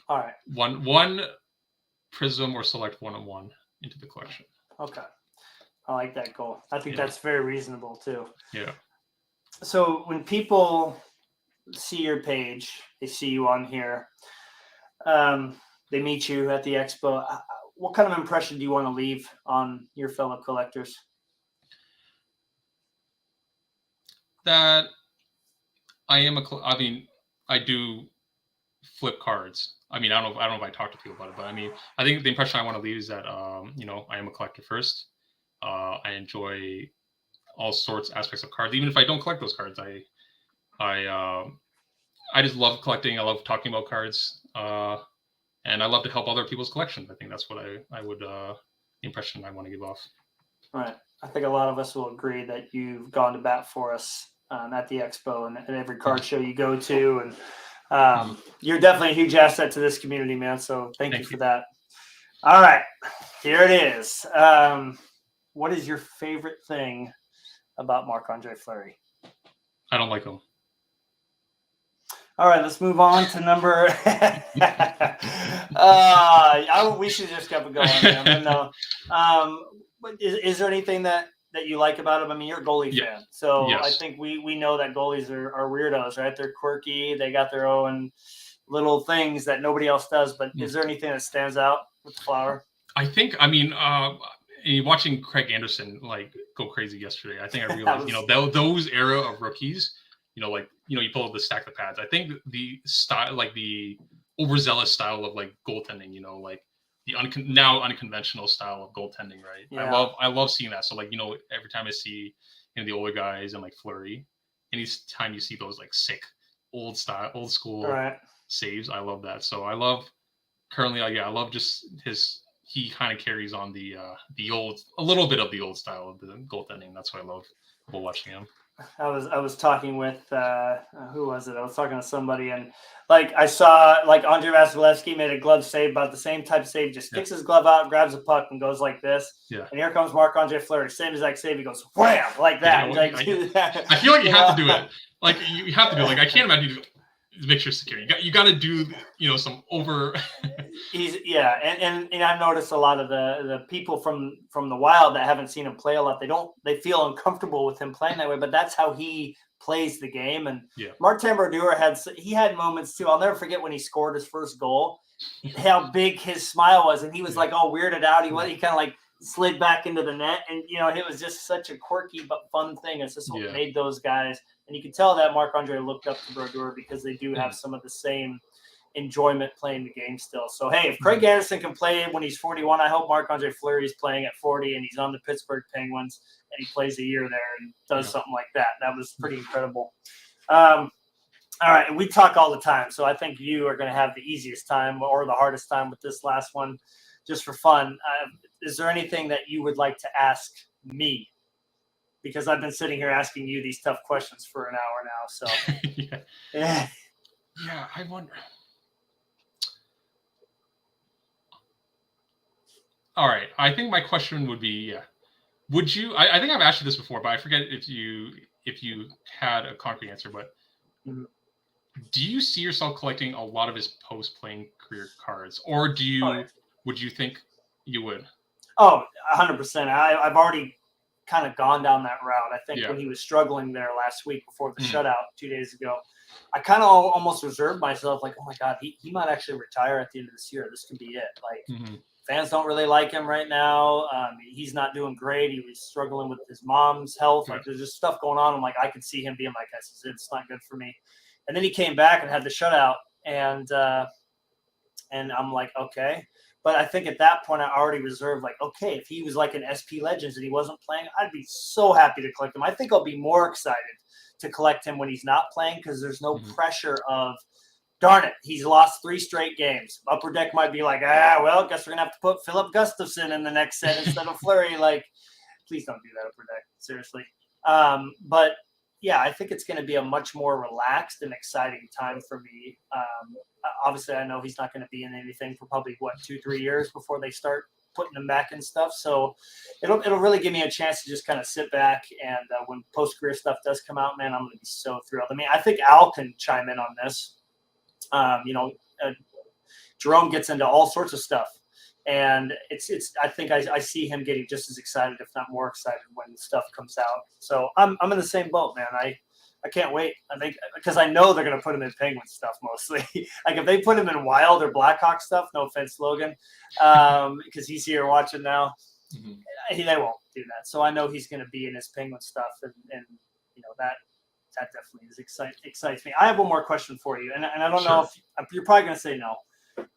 All right. One prism or select one-on-one into the collection. Okay. I like that goal. I think that's very reasonable too. Yeah. So when people see your page, they see you on here, they meet you at the expo, what kind of impression do you want to leave on your fellow collectors? That I do flip cards. I don't know if I talk to people about it, but I think the impression I want to leave is that I am a collector first. I enjoy all sorts aspects of cards, even if I don't collect those cards. I just love collecting. I love talking about cards, and I love to help other people's collections. I think that's what I would the impression I want to give off. Right. I think a lot of us will agree that you've gone to bat for us at the expo and at every card show you go to, and you're definitely a huge asset to this community, man. So thank you for that. All right, here it is. What is your favorite thing about Marc-Andre Fleury? I don't like him. All right, let's move on to number. We should have just kept it going. Man. No. But is there anything that you like about him? You're a goalie fan, so I think we know that goalies are weirdos, right? They're quirky. They got their own little things that nobody else does. But is there anything that stands out with Flower? I think. Watching Craig Anderson like go crazy yesterday, I think I realized, those era of rookies, like you pull out the stack of pads. I think the style, like the overzealous style of like goaltending, like the now unconventional style of goaltending, right? Yeah. I love seeing that. So like, every time I see the older guys and like Fleury, anytime you see those like sick old school Right. saves, I love that. So I love currently, I love just he kind of carries on the a little bit of the old style of the goaltending. That's what I love about watching him. I was talking with who was it? I was talking to somebody, and like I saw like Andrei Vasilevsky made a glove save, about the same type of save, just kicks his glove out, grabs a puck, and goes like this. Yeah. And here comes Marc-Andre Fleury, same exact save. He goes wham like that. I feel like you have to do it. Like you have to do it. Like I can't imagine you make sure secure. You got to do some over. and I've noticed a lot of the people from the Wild that haven't seen him play a lot. They feel uncomfortable with him playing that way, but that's how he plays the game. And Martin Brodeur had moments too. I'll never forget when he scored his first goal, how big his smile was, and he was like all weirded out. He kind of like slid back into the net, and it was just such a quirky but fun thing. It's just what made those guys. And you can tell that Marc-Andre looked up to Brodeur because they do have some of the same enjoyment playing the game still. So, hey, if Craig Anderson can play when he's 41, I hope Marc-Andre Fleury is playing at 40 and he's on the Pittsburgh Penguins and he plays a year there and does something like that. That was pretty incredible. All right, and we talk all the time, so I think you are going to have the easiest time or the hardest time with this last one just for fun. Is there anything that you would like to ask me? Because I've been sitting here asking you these tough questions for an hour now. So, yeah, I wonder. All right, I think my question would be, would you? I think I've asked you this before, but I forget if you had a concrete answer. But do you see yourself collecting a lot of his post-playing career cards, or would you think you would? Oh, 100%. I've already kind of gone down that route. I think when he was struggling there last week before the shutout 2 days ago, I kind of almost reserved myself like, oh my God, he might actually retire at the end of this year. This could be it. Like fans don't really like him right now. He's not doing great. He was struggling with his mom's health. Like there's just stuff going on. I'm like, I could see him being like, it's not good for me. And then he came back and had the shutout, and I'm like, okay. But I think at that point, I already reserved, like, okay, if he was like an SP Legends and he wasn't playing, I'd be so happy to collect him. I think I'll be more excited to collect him when he's not playing because there's no pressure of, darn it, he's lost 3 straight games. Upper Deck might be like, well, guess we're going to have to put Philip Gustafson in the next set instead of Fleury. Like, please don't do that, Upper Deck, seriously. But, yeah, I think it's going to be a much more relaxed and exciting time for me. Obviously, I know he's not going to be in anything for probably, 2-3 years before they start putting him back and stuff. So it'll really give me a chance to just kind of sit back. And when post-career stuff does come out, man, I'm going to be so thrilled. I mean, I think Al can chime in on this. Jerome gets into all sorts of stuff. And I think I see him getting just as excited, if not more excited, when stuff comes out. So I'm in the same boat, man. I can't wait. I think because I know they're going to put him in Penguin stuff mostly. Like if they put him in Wild or Blackhawk stuff, no offense, Logan, because he's here watching now. They won't do that. So I know he's going to be in his Penguin stuff, and that definitely excites me. I have one more question for you, and I don't know if you're probably going to say no.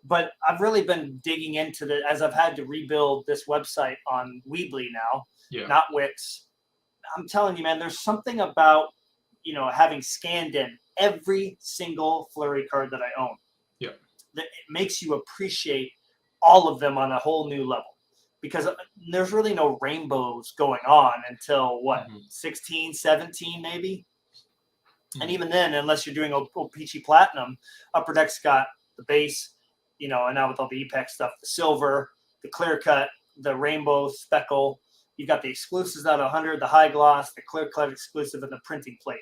But I've really been digging into as I've had to rebuild this website on Weebly now, not Wix. I'm telling you, man, there's something about, having scanned in every single Fleury card that I own. That it makes you appreciate all of them on a whole new level. Because there's really no rainbows going on until 16, 17 maybe? And even then, unless you're doing Peachy Platinum, Upper Deck's got the base, and now with all the EPEX stuff, the silver, the clear cut, the rainbow speckle. You've got the exclusives out of 100, the high gloss, the clear cut exclusive, and the printing plate.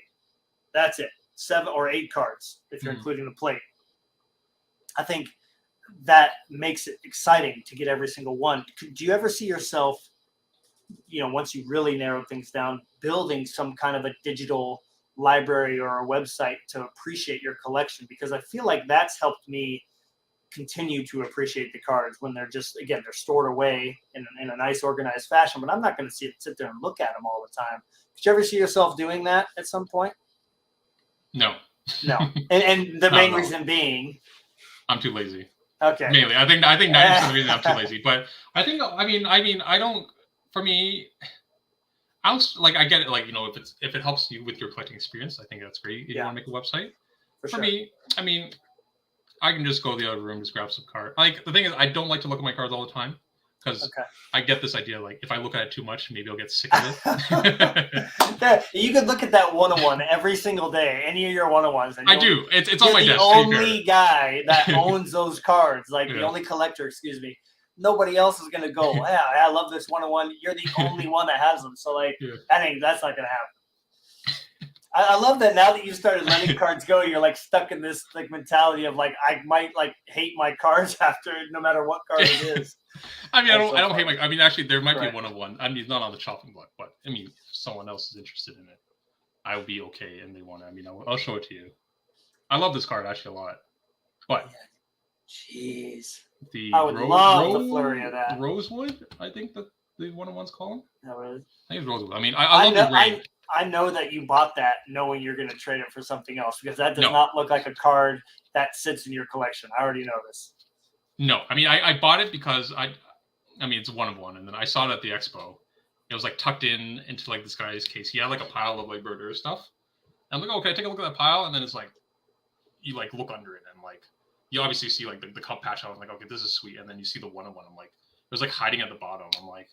That's it. 7 or 8 cards if you're including the plate. I think that makes it exciting to get every single one. Do you ever see yourself, once you really narrow things down, building some kind of a digital library or a website to appreciate your collection? Because I feel like that's helped me continue to appreciate the cards when they're just, again, they're stored away in a nice organized fashion, but I'm not going to sit there and look at them all the time. Did you ever see yourself doing that at some point? No. No. And the Not main at all. reason being, I'm too lazy. okay. Mainly, I think 90% of the reason I'm too lazy. But I think I mean I don't. For me, I get it. Like if it helps you with your collecting experience, I think that's great. If you Yeah, want to make a website. for For sure. me, I mean, I can just go to the other room, just grab some cards. Like the thing is, I don't like to look at my cards all the time because Okay. I get this idea like if I look at it too much, maybe I'll get sick of it. You could look at that 101 every single day, any of your 101s. And I do. It's on you're my the desk. only guy that owns those cards, like the Yeah. only collector, excuse me. Nobody else is going to go, yeah, I love this 101. You're the only one that has them. So, like, Yeah. I think that's not going to happen. I love that now that you started letting cards go, you're like stuck in this like mentality of like I might like hate my cards after no matter what card it is. I mean, That's I don't hate my. I mean, actually, there might be a Right. 101. I mean, it's not on the chopping block, but I mean, if someone else is interested in it, I'll be okay, and they want to. I mean, I'll show it to you. I love this card actually a lot. What? Jeez. The I would love the flurry of that. Rosewood, I think the 101's called. That was, I think it's Rosewood. I mean, I love the green. I know that you bought that knowing you're going to trade it for something else because that does not look like a card that sits in your collection. I already know this. No, I mean, I bought it because I mean, it's 1 of 1, and then I saw it at the expo. It was like tucked into like this guy's case. He had like a pile of like Brodeur stuff. And I'm like, okay, take a look at that pile, and then it's like you like look under it, and like you obviously see like the cup patch. I was like, okay, this is sweet, and then you see the 1 of 1. I'm like, it was like hiding at the bottom. I'm like,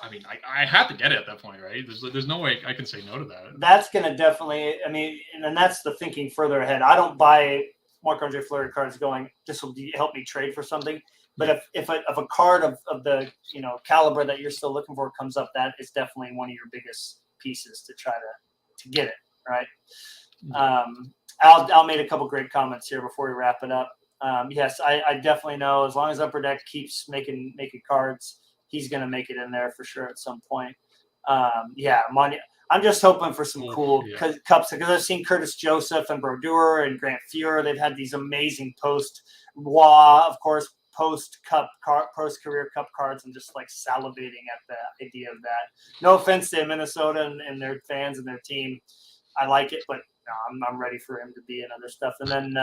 I mean, I had to get it at that point, right? There's no way I can say no to that. That's going to definitely, I mean, and that's the thinking further ahead. I don't buy Marc-Andre Fleury cards going, this will help me trade for something. But if a card of the caliber that you're still looking for comes up, that is definitely one of your biggest pieces to try to get it, right? Al made a couple great comments here before we wrap it up. Yes, I definitely know as long as Upper Deck keeps making cards, he's going to make it in there for sure at some point. I'm just hoping for some cool cups because I've seen Curtis Joseph and Brodeur and Grant Fuhrer. They've had these amazing post-career cup cards. I'm just like salivating at the idea of that. No offense to Minnesota and their fans and their team. I like it, but no, I'm ready for him to be in other stuff. And then,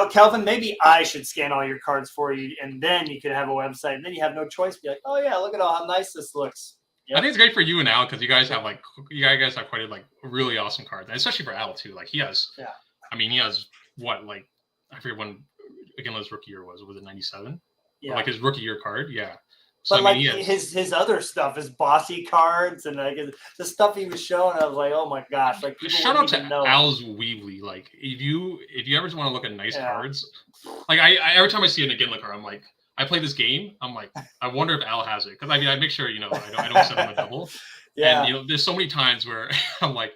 Kelvin, maybe I should scan all your cards for you, and then you could have a website, and then you have no choice. Be like, oh yeah, look at how nice this looks. Yep. I think it's great for you and Al because you guys have quite like really awesome cards, and especially for Al too. Like he has, I mean, he has what like I forget when again his rookie year was it 97? Yeah, like his rookie year card, yeah. So, but I mean, like his other stuff, his bossy cards and like the stuff he was showing, I was like, oh my gosh! Like people shout out to Al's Weebly. Like if you ever want to look at nice cards, like I every time I see an Iginla card, I'm like, I play this game. I'm like, I wonder if Al has it because I mean I make sure I don't send him a double. Yeah. And there's so many times where I'm like,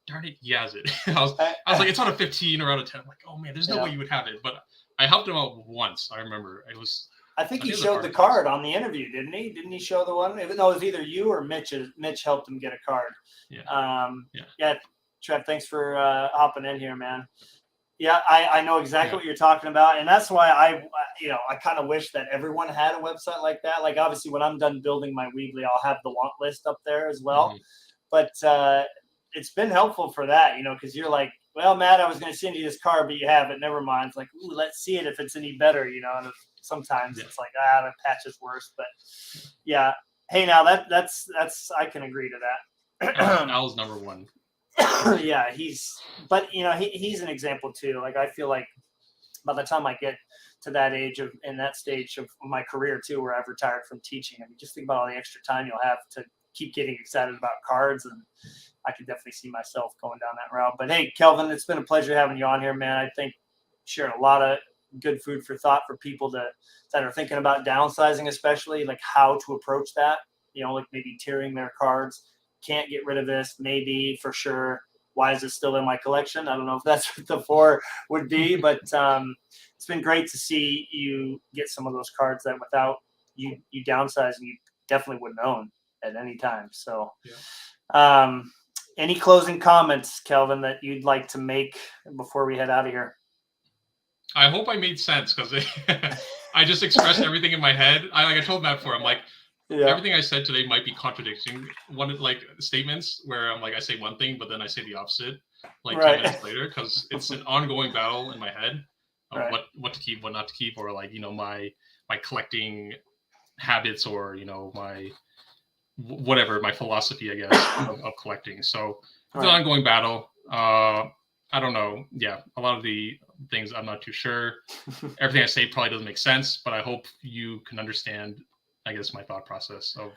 darn it, he has it. I was like, it's on a 15 or out of 10. I'm like, oh man, there's no way you would have it. But I helped him out once. I remember it was. I think he showed the card on the interview, didn't he? Didn't he show the one? No, it was either you or Mitch. Mitch helped him get a card. Yeah. Trev, thanks for hopping in here, man. Yeah, I know exactly what you're talking about, and that's why I kind of wish that everyone had a website like that. Like obviously, when I'm done building my Weebly, I'll have the want list up there as well. Mm-hmm. But it's been helpful for that, because you're like, well, Matt, I was going to send you this card, but you have it. Never mind. It's like, ooh, let's see it if it's any better, And sometimes it's like, the patch is worse. But yeah, hey, now that's I can agree to that. Al's number one. Yeah, he's an example too. Like I feel like by the time I get to that age in that stage of my career too, where I've retired from teaching, I mean, just think about all the extra time you'll have to keep getting excited about cards, and I could definitely see myself going down that route. But hey, Kelvin, it's been a pleasure having you on here, man. I think sharing a lot of good food for thought for people that are thinking about downsizing, especially like how to approach that. Like maybe tiering their cards. Can't get rid of this, maybe for sure. Why is it still in my collection? I don't know if that's what the 4 would be, but it's been great to see you get some of those cards that without you downsizing, you definitely wouldn't own at any time. So, any closing comments, Kelvin, that you'd like to make before we head out of here? I hope I made sense because I just expressed everything in my head. I told Matt before, I'm like, Yeah. Everything I said today might be contradicting one like statements where I'm like I say one thing, but then I say the opposite like 10 Right. minutes later because it's an ongoing battle in my head of Right. what to keep, what not to keep, or like my collecting habits, or my whatever my philosophy, I guess, of collecting. So it's an Right. ongoing battle. I don't know. Yeah, a lot of the things I'm not too sure. Everything I say probably doesn't make sense, but I hope you can understand, I guess, my thought process of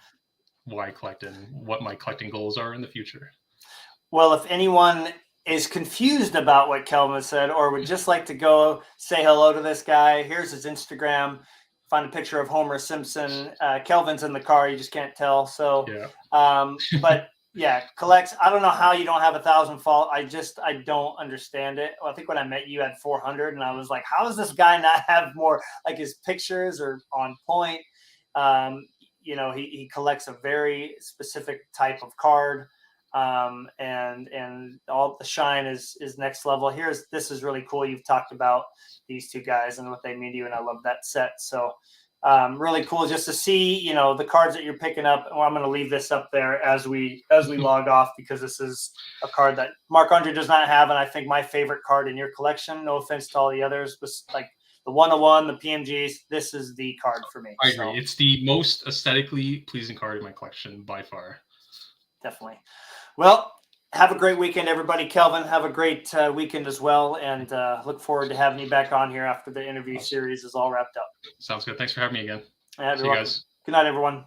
why I collect and what my collecting goals are in the future. Well, if anyone is confused about what Kelvin said or would just like to go say hello to this guy, here's his Instagram. Find a picture of Homer Simpson. Kelvin's in the car. You just can't tell. So, Yeah. But yeah, collects. I don't know how you don't have 1,000 followers. I don't understand it. Well, I think when I met you, had 400, and I was like, how does this guy not have more? Like his pictures are on point. He collects a very specific type of card, and all the shine is next level. This is really cool. You've talked about these two guys and what they mean to you, and I love that set. So really cool just to see the cards that you're picking up. Well, I'm going to leave this up there as we log off, because this is a card that Marc-Andre does not have, and I think my favorite card in your collection, no offense to all the others, was like the 101, the PMGs. This is the card for me. I agree. It's the most aesthetically pleasing card in my collection by far. Definitely. Well, have a great weekend, everybody. Kelvin, have a great weekend as well, and look forward to having you back on here after the interview series is all wrapped up. Sounds good. Thanks for having me again. See you guys. Good night, everyone.